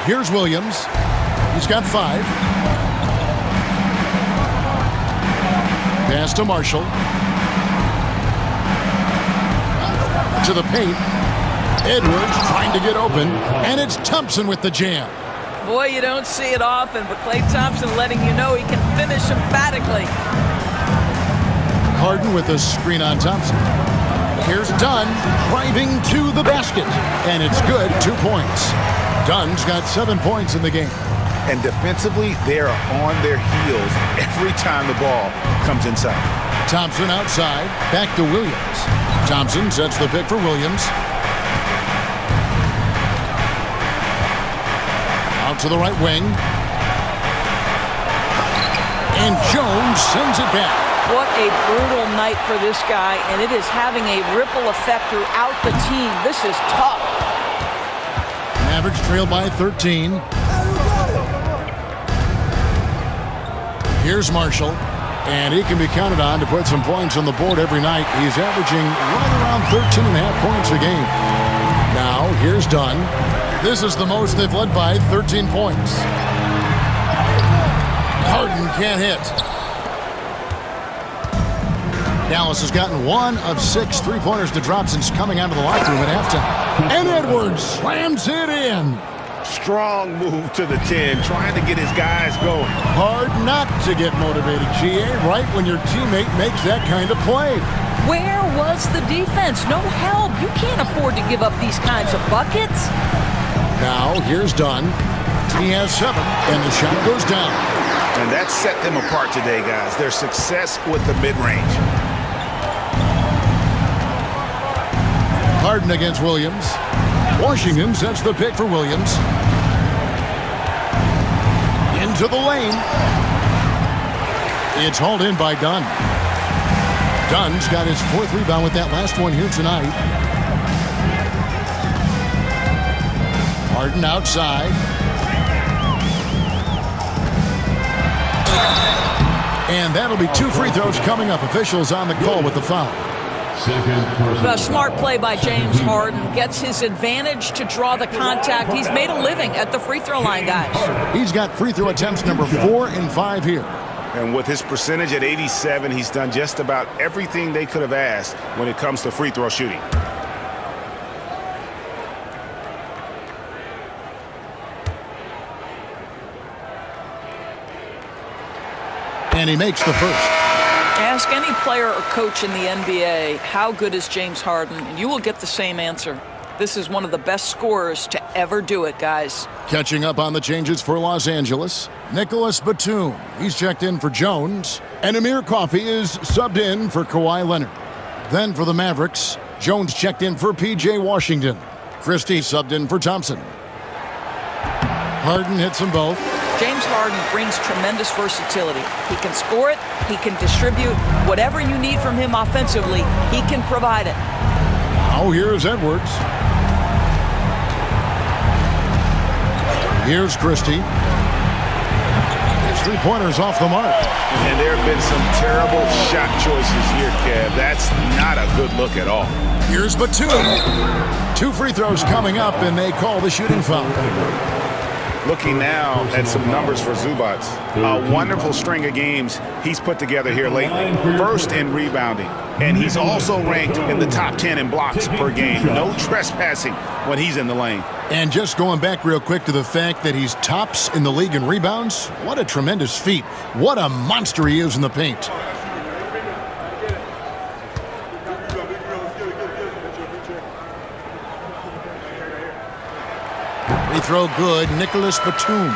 Here's Williams. He's got 5. Pass to Marshall. To the paint. Edwards trying to get open. And it's Thompson with the jam. Boy, you don't see it often, but Klay Thompson letting you know he can finish emphatically. Harden with a screen on Thompson. Here's Dunn driving to the basket. And it's good. 2 points. Dunn's got 7 points in the game. And defensively, they are on their heels every time the ball comes inside. Thompson outside. Back to Williams. Thompson sets the pick for Williams. Out to the right wing. And Jones sends it back. What a brutal night for this guy, and it is having a ripple effect throughout the team. This is tough. Mavericks trail by 13. Here's Marshall, and he can be counted on to put some points on the board every night. He's averaging right around 13.5 points a game. Now, here's Dunn. This is the most they've led by, 13 points. Harden can't hit. Dallas has gotten 1 of 6 three-pointers to drop since coming out of the locker room at halftime. And Edwards slams it in. Strong move to the 10, trying to get his guys going. Hard not to get motivated, GA, right when your teammate makes that kind of play. Where was the defense? No help. You can't afford to give up these kinds of buckets. Now, here's Dunn. He has 7, and the shot goes down. And that set them apart today, guys. Their success with the mid-range. Harden against Williams. Washington sets the pick for Williams. Into the lane. It's hauled in by Dunn. Dunn's got his 4th rebound with that last one here tonight. Harden outside. And that'll be 2 free throws coming up. Officials on the call with the foul. A smart play by James Harden. Gets his advantage to draw the contact. He's made a living at the free throw line, guys. He's got free throw attempts number 4 and 5 here. And with his percentage at 87, he's done just about everything they could have asked when it comes to free throw shooting. And he makes the first. Ask any player or coach in the NBA, how good is James Harden? And you will get the same answer. This is one of the best scorers to ever do it, guys. Catching up on the changes for Los Angeles, Nicholas Batum. He's checked in for Jones. And Amir Coffey is subbed in for Kawhi Leonard. Then for the Mavericks, Jones checked in for P.J. Washington. Christie subbed in for Thompson. Harden hits them both. James Harden brings tremendous versatility. He can score it, he can distribute. Whatever you need from him offensively, he can provide it. Now here's Edwards. Here's Christie. His 3-pointer's off the mark. And there have been some terrible shot choices here, Kev. That's not a good look at all. Here's Batum. 2 free throws coming up, and they call the shooting foul. Looking now at some numbers for Zubac. A wonderful string of games he's put together here lately. First in rebounding. And he's also ranked in the top 10 in blocks per game. No trespassing when he's in the lane. And just going back real quick to the fact that he's tops in the league in rebounds, what a tremendous feat. What a monster he is in the paint. Free throw good, Nicholas Batum.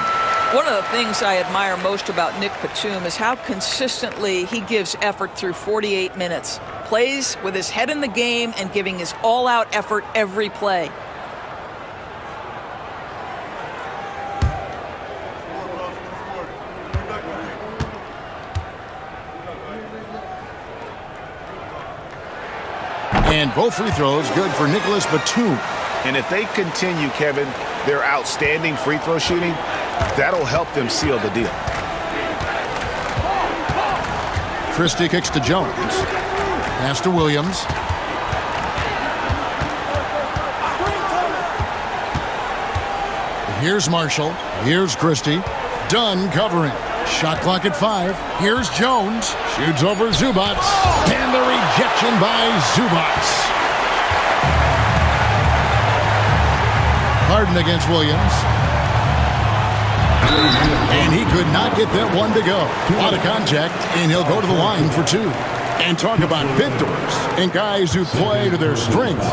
One of the things I admire most about Nick Batum is how consistently he gives effort through 48 minutes. Plays with his head in the game and giving his all-out effort every play. And both free throws good for Nicholas Batum. And if they continue, Kevin, their outstanding free throw shooting, that'll help them seal the deal. Christie kicks to Jones. Pass to Williams. Here's Marshall. Here's Christie. Dunn covering. Shot clock at 5. Here's Jones. Shoots over Zubac. And the rejection by Zubac. Harden against Williams. And he could not get that one to go. Out of contact, and he'll go to the line for 2. And talk about victors and guys who play to their strength.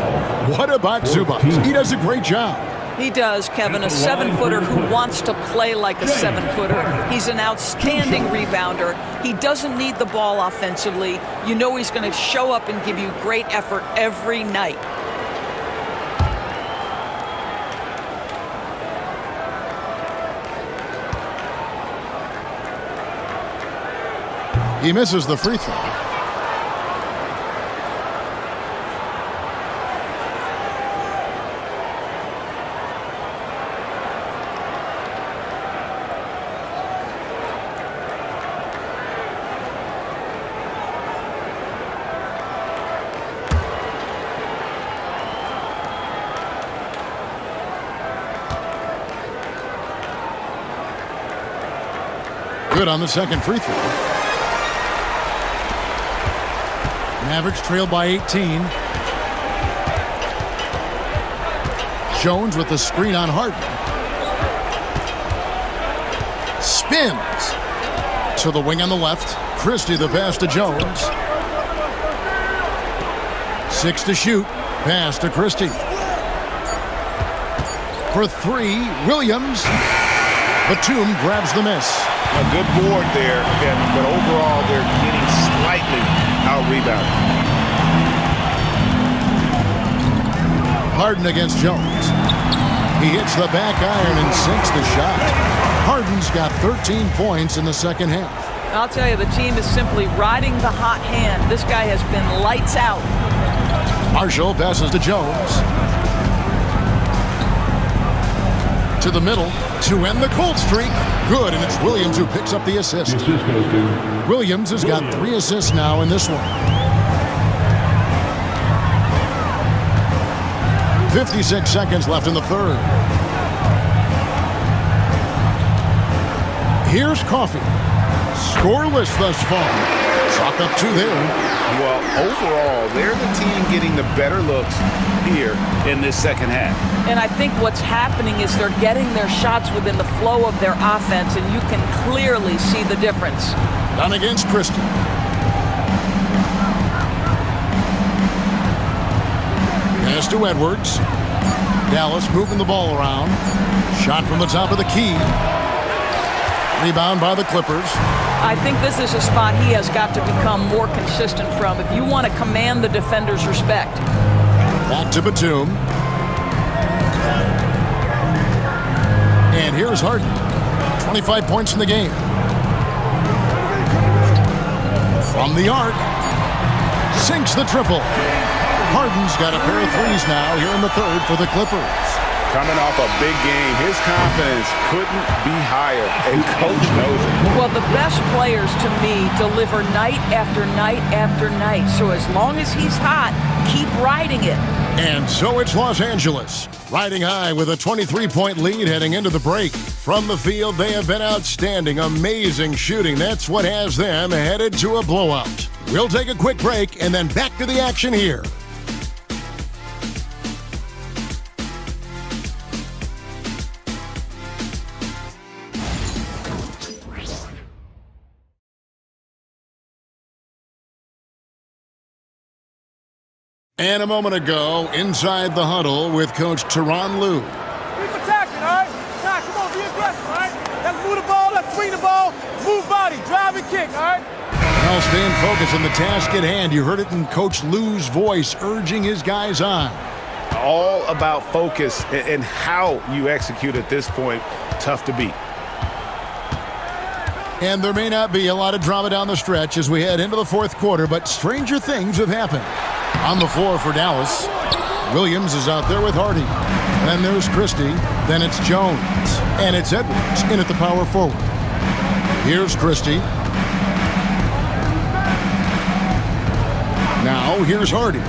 What about Zubac? He does a great job. He does, Kevin, a 7-footer who wants to play like a 7-footer. He's an outstanding rebounder. He doesn't need the ball offensively. You know he's going to show up and give you great effort every night. He misses the free throw. Good on the second free throw. Mavericks trail by 18. Jones with the screen on Harden. Spins to the wing on the left. Christie the pass to Jones. 6 to shoot. Pass to Christie. For 3, Williams. Batum grabs the miss. A good board there, Kevin, but overall they're getting slightly out-rebounded. Harden against Jones. He hits the back iron and sinks the shot. Harden's got 13 points in the second half. I'll tell you, the team is simply riding the hot hand. This guy has been lights out. Marshall passes to Jones. To the middle to end the cold streak. Good, and it's Williams who picks up the assist. The assist goes to Williams has got 3 assists now in this one. 56 seconds left in the third. Here's Coffee. Scoreless thus far. Chalk up 2 there. Well, overall, they're the team getting the better looks here in this second half. And I think what's happening is they're getting their shots within the flow of their offense, and you can clearly see the difference. Done against Christie. Pass to Edwards. Dallas moving the ball around. Shot from the top of the key. Rebound by the Clippers. I think this is a spot he has got to become more consistent from if you want to command the defender's respect. Back to Batum. And here's Harden. 25 points in the game. From the arc. Sinks the triple. Harden's got a pair of threes now here in the third for the Clippers. Coming off a big game, his confidence couldn't be higher, and Coach knows it. Well, the best players, to me, deliver night after night after night. So as long as he's hot, keep riding it. And so it's Los Angeles, riding high with a 23-point lead heading into the break. From the field, they have been outstanding, amazing shooting. That's what has them headed to a blowout. We'll take a quick break and then back to the action here. And a moment ago, inside the huddle with Coach Tyronn Lue. Keep attacking, all right? Nah, come on, be aggressive, all right? Let's move the ball, let's swing the ball, move body, drive and kick, all right? Well, staying focused on the task at hand. You heard it in Coach Lue's voice, urging his guys on. All about focus and how you execute at this point. Tough to beat. And there may not be a lot of drama down the stretch as we head into the fourth quarter, but stranger things have happened. On the floor for Dallas, Williams is out there with Hardy. Then there's Christie. Then it's Jones. And it's Edwards in at the power forward. Here's Christie. Now here's Hardy.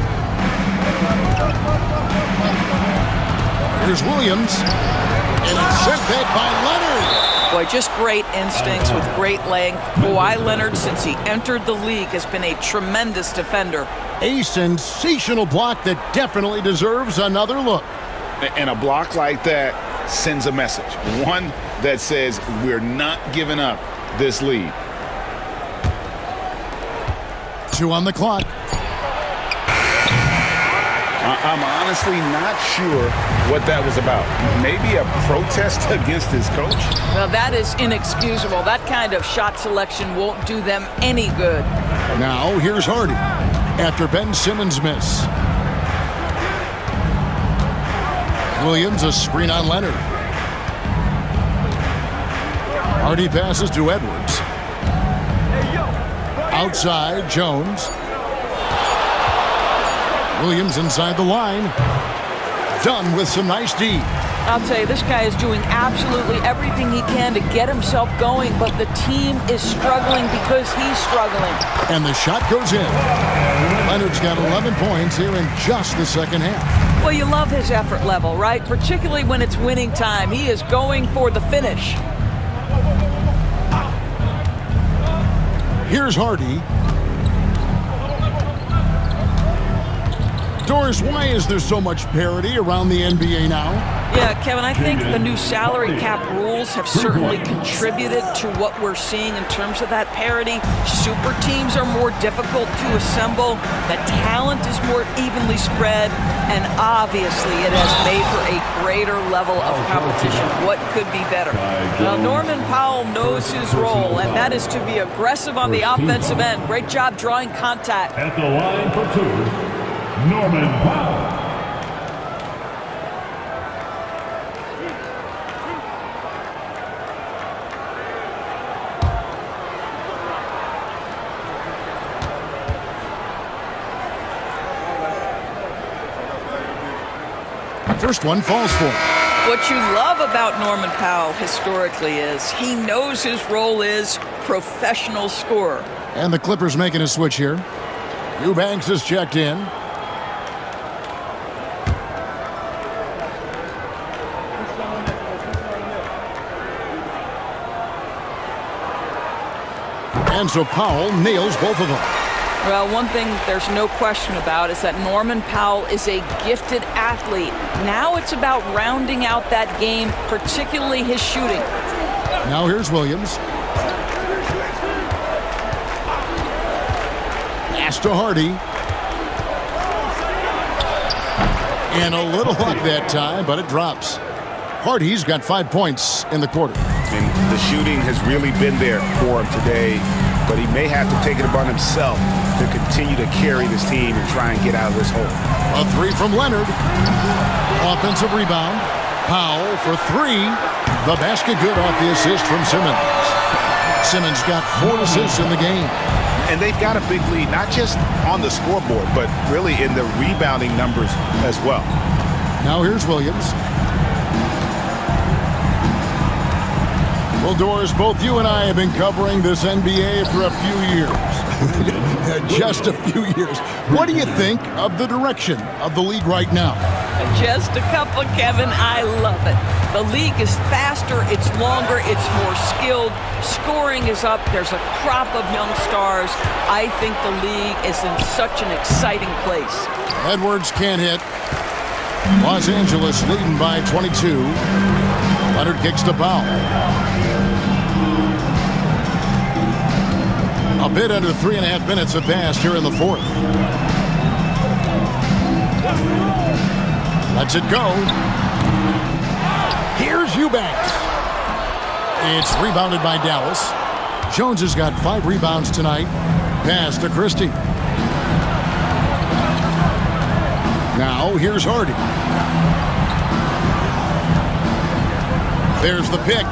Here's Williams. And it's sent back by Leonard. Boy, just great instincts with great length. Kawhi Leonard, since he entered the league, has been a tremendous defender. A sensational block that definitely deserves another look. And a block like that sends a message. One that says we're not giving up this lead. 2 on the clock. I'm honestly not sure what that was about. Maybe a protest against his coach? Well, that is inexcusable. That kind of shot selection won't do them any good. Now here's Hardy after Ben Simmons' miss. Williams a screen on Leonard. Hardy passes to Edwards. Outside, Jones. Williams inside the line. Done with some nice D. I'll tell you, this guy is doing absolutely everything he can to get himself going, but the team is struggling because he's struggling. And the shot goes in. Leonard's got 11 points here in just the second half. Well, you love his effort level, right? Particularly when it's winning time. He is going for the finish. Here's Hardy. Doris, why is there so much parity around the NBA now? Yeah, Kevin, I think the new salary cap rules have certainly contributed to what we're seeing in terms of that parity. Super teams are more difficult to assemble. The talent is more evenly spread. And obviously, it has made for a greater level of competition. What could be better? Now, Norman Powell knows his role, and that is to be aggressive on the offensive end. Great job drawing contact. At the line for two, Norman Powell. First one falls for him. What you love about Norman Powell historically is he knows his role is professional scorer. And the Clippers making a switch here. Eubanks is checked in. And so Powell nails both of them. Well, one thing there's no question about is that Norman Powell is a gifted athlete. Now it's about rounding out that game, particularly his shooting. Now here's Williams. Pass to Hardy. And a little luck that time, but it drops. Hardy's got 5 points in the quarter. And the shooting has really been there for him today, but he may have to take it upon himself to continue to carry this team and try and get out of this hole. A three from Leonard. Offensive rebound. Powell for three. The basket good off the assist from Simmons. Simmons got 4 assists in the game. And they've got a big lead, not just on the scoreboard, but really in the rebounding numbers as well. Now here's Williams. Well, Doris, both you and I have been covering this NBA for a few years. Just a few years. What do you think of the direction of the league right now? Just a couple, Kevin. I love it. The league is faster, it's longer, it's more skilled. Scoring is up. There's a crop of young stars. I think the league is in such an exciting place. Edwards can't hit. Los Angeles leading by 22. Leonard kicks to Powell. A bit under 3.5 minutes have passed here in the fourth. Lets it go. Here's Eubanks. It's rebounded by Dallas. Jones has got 5 rebounds tonight. Pass to Christie. Now here's Hardy. There's the pick.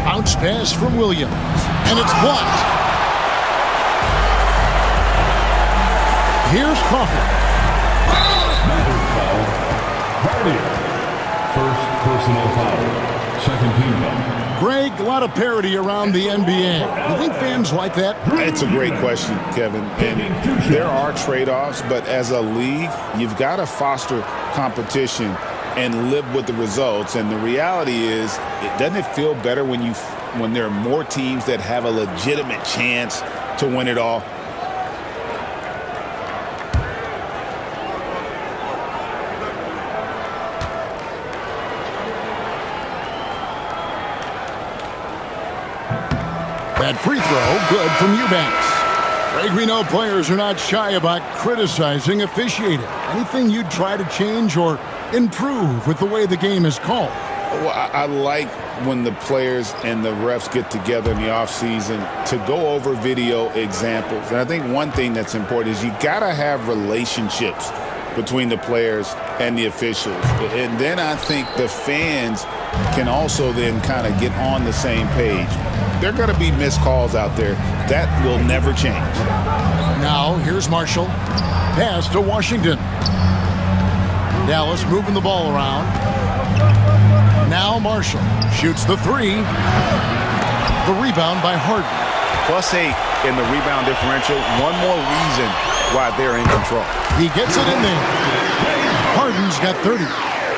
Bounce pass from Williams. And it's blocked. Here's Crawford. Hardy. First personal foul. Second team foul. Greg, a lot of parity around the NBA. You think fans like that? It's a great question, Kevin. And there are trade-offs, but as a league, you've got to competition and live with the results. And the reality is, doesn't it feel better when there are more teams that have a legitimate chance to win it all? That free throw, good from Eubanks. Greg, we know players are not shy about criticizing officiating. Anything you'd try to change or improve with the way the game is called? Well, I like when the players and the refs get together in the offseason to go over video examples. And I think one thing that's important is you got to have relationships between the players and the officials. And then I think the fans can also then kind of get on the same page. There are going to be missed calls out there. That will never change. Now, here's Marshall. Pass to Washington. Dallas moving the ball around. Now Marshall shoots the three. The rebound by Harden. +8 in the rebound differential. One more reason why they're in control. He gets it in there. Harden's got 30.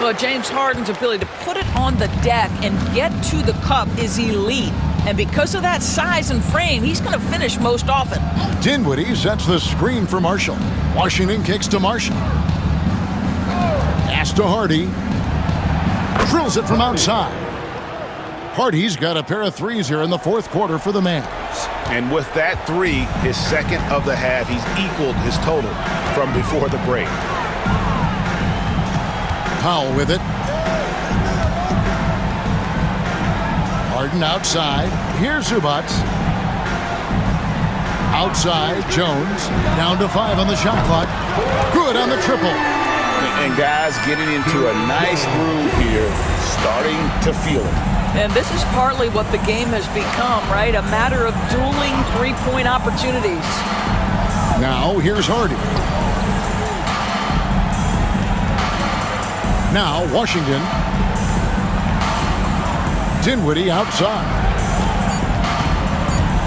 Well, James Harden's ability to put it on the deck and get to the cup is elite. And because of that size and frame, he's going to finish most often. Dinwiddie sets the screen for Marshall. Washington kicks to Marshall. Pass to Hardy. Drills it from outside. Hardy's got a pair of threes here in the fourth quarter for the Mavs. And with that three, his second of the half, he's equaled his total from before the break. Powell with it. Harden outside. Here's Zubac. Outside, Jones. Down to 5 on the shot clock. Good on the triple. And guys getting into a nice groove here, starting to feel it. And this is partly what the game has become, right? A matter of dueling three-point opportunities. Now, here's Hardy. Now, Washington. Dinwiddie outside.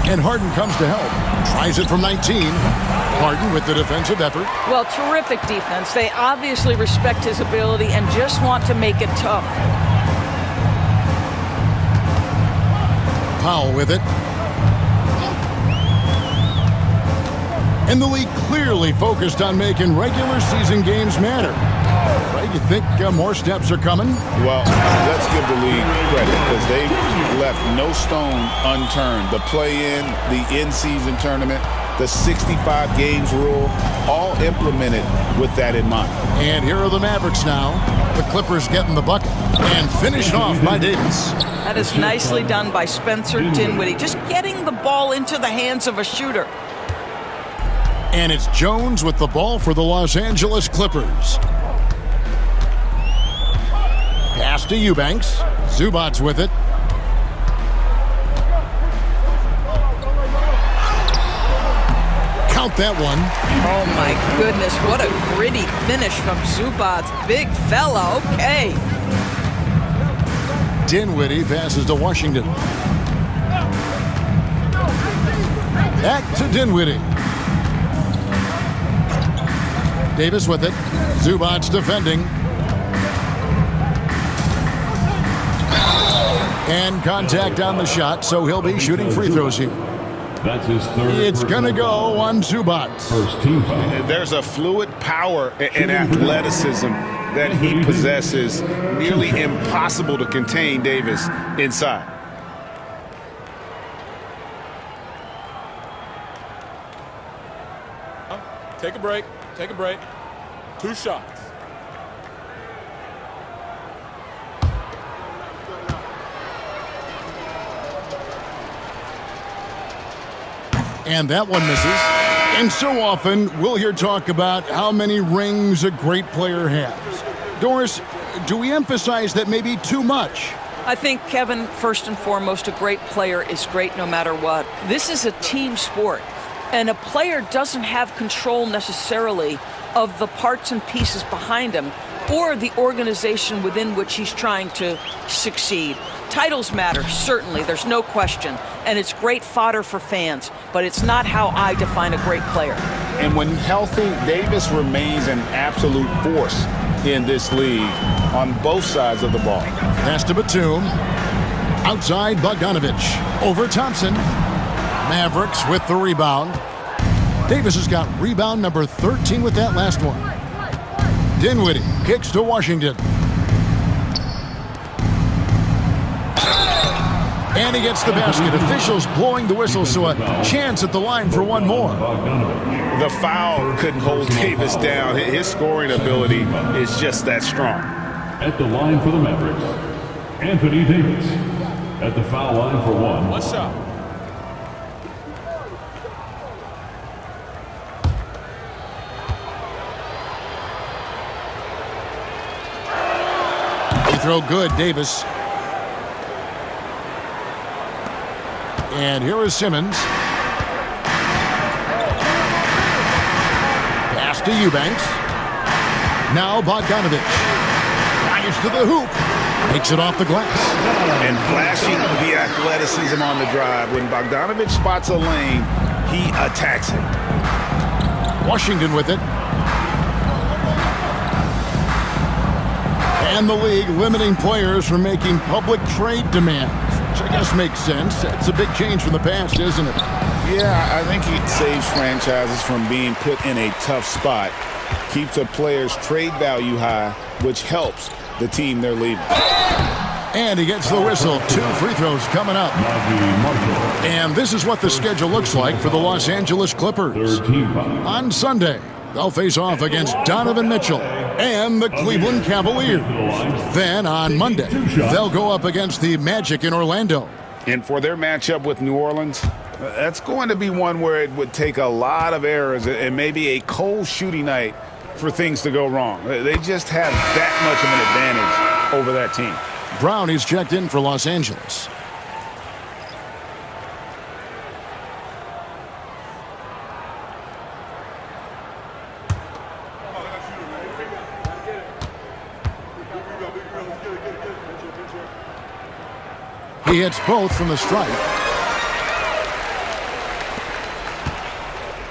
And Harden comes to help. Tries it from 19. Harden with the defensive effort. Well, terrific defense. They obviously respect his ability and just want to make it tough. Powell with it. And the league clearly focused on making regular season games matter. Right? You think more steps are coming? Well, let's give the league credit because they've left no stone unturned. The play-in, the in-season tournament, the 65 games rule, all implemented with that in mind. And here are the Mavericks now. The Clippers getting the bucket and finished off by Davis. That is nicely done by Spencer Dinwiddie, just getting the ball into the hands of a shooter. And it's Jones with the ball for the Los Angeles Clippers. Pass to Eubanks. Zubac with it. Count that one. Oh my goodness, what a gritty finish from Zubac. Big fella, okay. Dinwiddie passes to Washington. Back to Dinwiddie. Davis with it. Zubac defending. And contact on the shot, so he'll be shooting free throws here. That's his third. It's going to go on Zubac. First team foul. There's a fluid power and athleticism that he possesses, nearly impossible to contain Davis inside. Take a break. Take a break. 2 shots. And that one misses. And so often we'll hear talk about how many rings a great player has. Doris, do we emphasize that maybe too much? I think, Kevin, first and foremost, a great player is great no matter what. This is a team sport, and a player doesn't have control necessarily of the parts and pieces behind him or the organization within which he's trying to succeed. Titles matter, certainly, there's no question, and it's great fodder for fans, but it's not how I define a great player. And when healthy, Davis remains an absolute force in this league on both sides of the ball. Pass to Batum. Outside, Bogdanovich. Over Thompson. Mavericks with the rebound. Davis has got rebound number 13 with that last one. Dinwiddie kicks to Washington. And he gets the basket. Officials blowing the whistle, so a chance at the line for one more. The foul couldn't hold Davis down. His scoring ability is just that strong. At the line for the Mavericks, Anthony Davis. At the foul line for one. 1 shot. Free throw good, Davis. And here is Simmons. Pass to Eubanks. Now Bogdanovich. Fires to the hoop. Makes it off the glass. And flashing the athleticism on the drive. When Bogdanovich spots a lane, he attacks it. Washington with it. And the league limiting players from making public trade demands. which I guess makes sense. It's a big change from the past, isn't it? Yeah, I think it saves franchises from being put in a tough spot, keeps a player's trade value high, which helps the team they're leaving. And he gets the whistle. 2 free throws coming up. And this is what the schedule looks like for the Los Angeles Clippers. On Sunday, they'll face off against Donovan Mitchell and the Cleveland Cavaliers. Then on Monday, they'll go up against the Magic in Orlando. And for their matchup with New Orleans, that's going to be one where it would take a lot of errors and maybe a cold shooting night for things to go wrong. They just have that much of an advantage over that team. Brown is checked in for Los Angeles. He hits both from the stripe.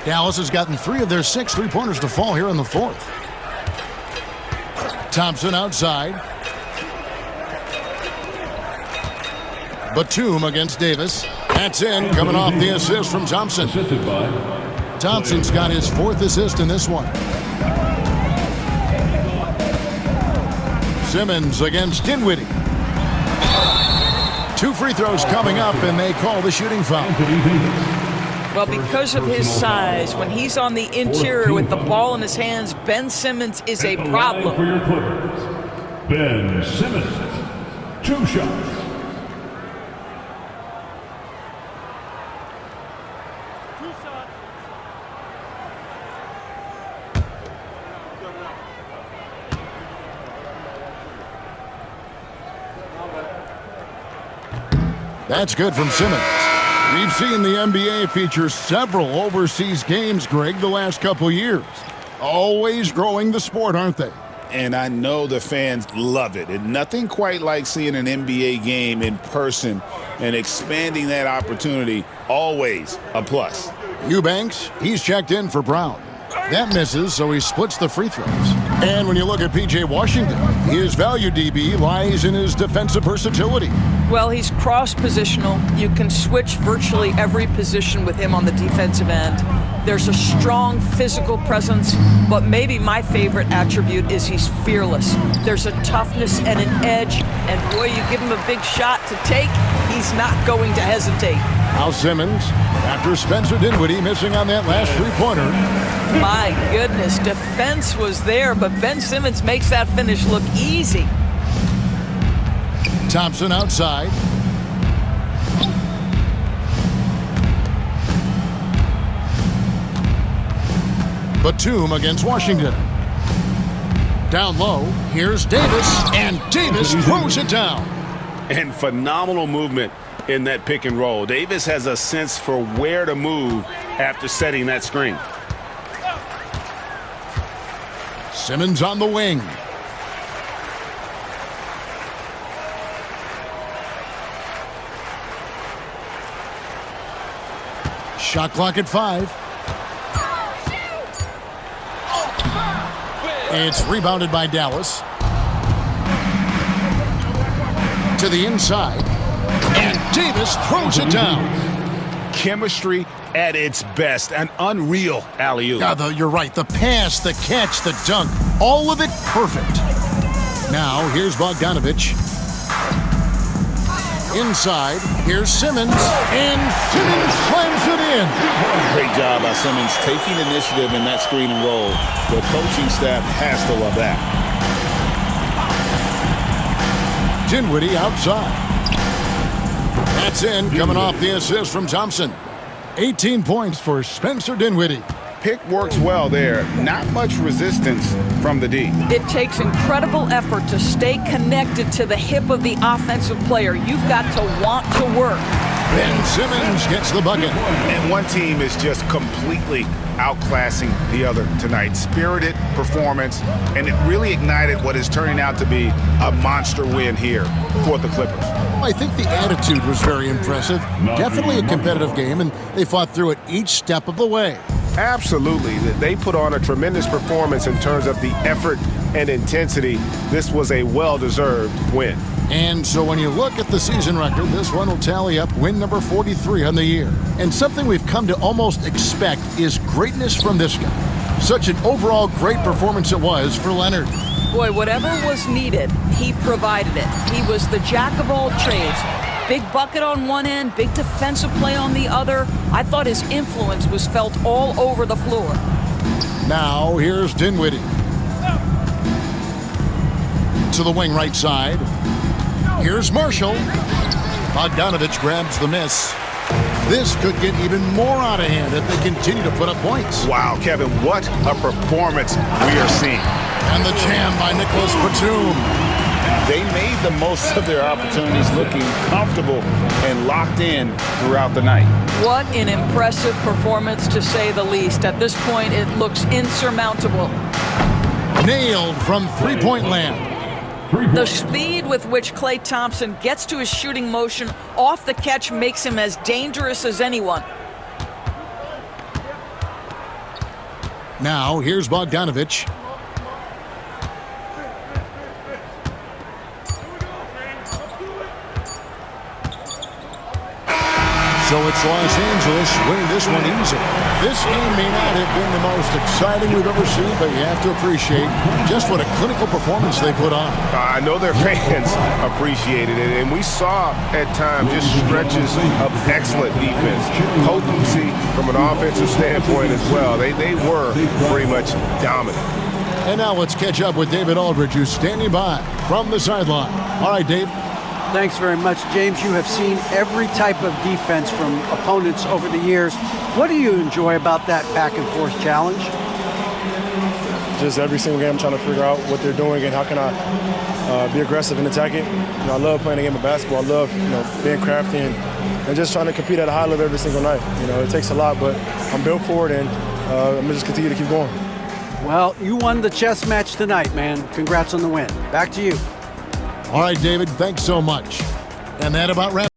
Dallas has gotten 3 of their 6 three-pointers to fall here in the 4th. Thompson outside. Batum against Davis. That's in, coming off the assist from Thompson. Thompson's got his 4th assist in this one. Simmons against Dinwiddie. 2 free throws coming up, and they call the shooting foul. Well, because of his size, when he's on the interior with the ball in his hands, Ben Simmons is a problem. For your Clippers, Ben Simmons, 2 shots. That's good from Simmons. We've seen the NBA feature several overseas games, Greg, the last couple years. Always growing the sport, aren't they? And I know the fans love it. And nothing quite like seeing an NBA game in person and expanding that opportunity. Always a plus. Eubanks, he's checked in for Brown. That misses, so he splits the free throws. And when you look at P.J. Washington, his value, DB, lies in his defensive versatility. Well, he's cross-positional. You can switch virtually every position with him on the defensive end. There's a strong physical presence, but maybe my favorite attribute is he's fearless. There's a toughness and an edge, and boy, you give him a big shot to take, he's not going to hesitate. Now Simmons, after Spencer Dinwiddie missing on that last three-pointer. My goodness, defense was there, but Ben Simmons makes that finish look easy. Thompson outside. Batum against Washington. Down low, here's Davis, and Davis throws it down. And phenomenal movement in that pick and roll. Davis has a sense for where to move after setting that screen. Simmons on the wing. Shot clock at 5. It's rebounded by Dallas. To the inside. And Davis throws it down. Chemistry at its best. An unreal alley-oop. Yeah, you're right. The pass, the catch, the dunk. All of it perfect. Now, here's Bogdanovich. Inside, here's Simmons. And Simmons slams it in. Great job by Simmons taking initiative in that screen and roll. The coaching staff has to love that. Dinwiddie outside. That's in, coming off the assist from Thompson. 18 points for Spencer Dinwiddie. Pick works well there. Not much resistance from the D. It takes incredible effort to stay connected to the hip of the offensive player. You've got to want to work. Ben Simmons gets the bucket. And one team is just completely outclassing the other tonight. Spirited performance, and it really ignited what is turning out to be a monster win here for the Clippers. I think the attitude was very impressive. Definitely a competitive game, and they fought through it each step of the way. Absolutely. They put on a tremendous performance in terms of the effort and intensity. This was a well-deserved win. And so when you look at the season record, this one will tally up win number 43 on the year. And something we've come to almost expect is greatness from this guy. Such an overall great performance it was for Leonard. Boy, whatever was needed, he provided it. He was the jack of all trades. Big bucket on one end, big defensive play on the other. I thought his influence was felt all over the floor. Now here's Dinwiddie. To the wing right side. Here's Marshall. Bogdanovich grabs the miss. This could get even more out of hand if they continue to put up points. Wow, Kevin, what a performance we are seeing. And the jam by Nicholas Batum. They made the most of their opportunities, looking comfortable and locked in throughout the night. What an impressive performance, to say the least. At this point, it looks insurmountable. Nailed from three-point land. The speed with which Klay Thompson gets to his shooting motion off the catch makes him as dangerous as anyone. Now, here's Bogdanovich. So it's Los Angeles winning this one easy. This game may not have been the most exciting we've ever seen, but you have to appreciate just what a clinical performance they put on. I know their fans appreciated it, and we saw at times just stretches of excellent defense, potency from an offensive standpoint as well. They were pretty much dominant. And now let's catch up with David Aldridge, who's standing by from the sideline. All right, Dave. Thanks very much, James. You have seen every type of defense from opponents over the years. What do you enjoy about that back-and-forth challenge? Just every single game I'm trying to figure out what they're doing and how can I be aggressive and attack it. I love playing a game of basketball. I love being crafty and just trying to compete at a high level every single night. It takes a lot, but I'm built for it, and I'm going to just continue to keep going. Well, you won the chess match tonight, man. Congrats on the win. Back to you. All right, David, thanks so much. And that about wraps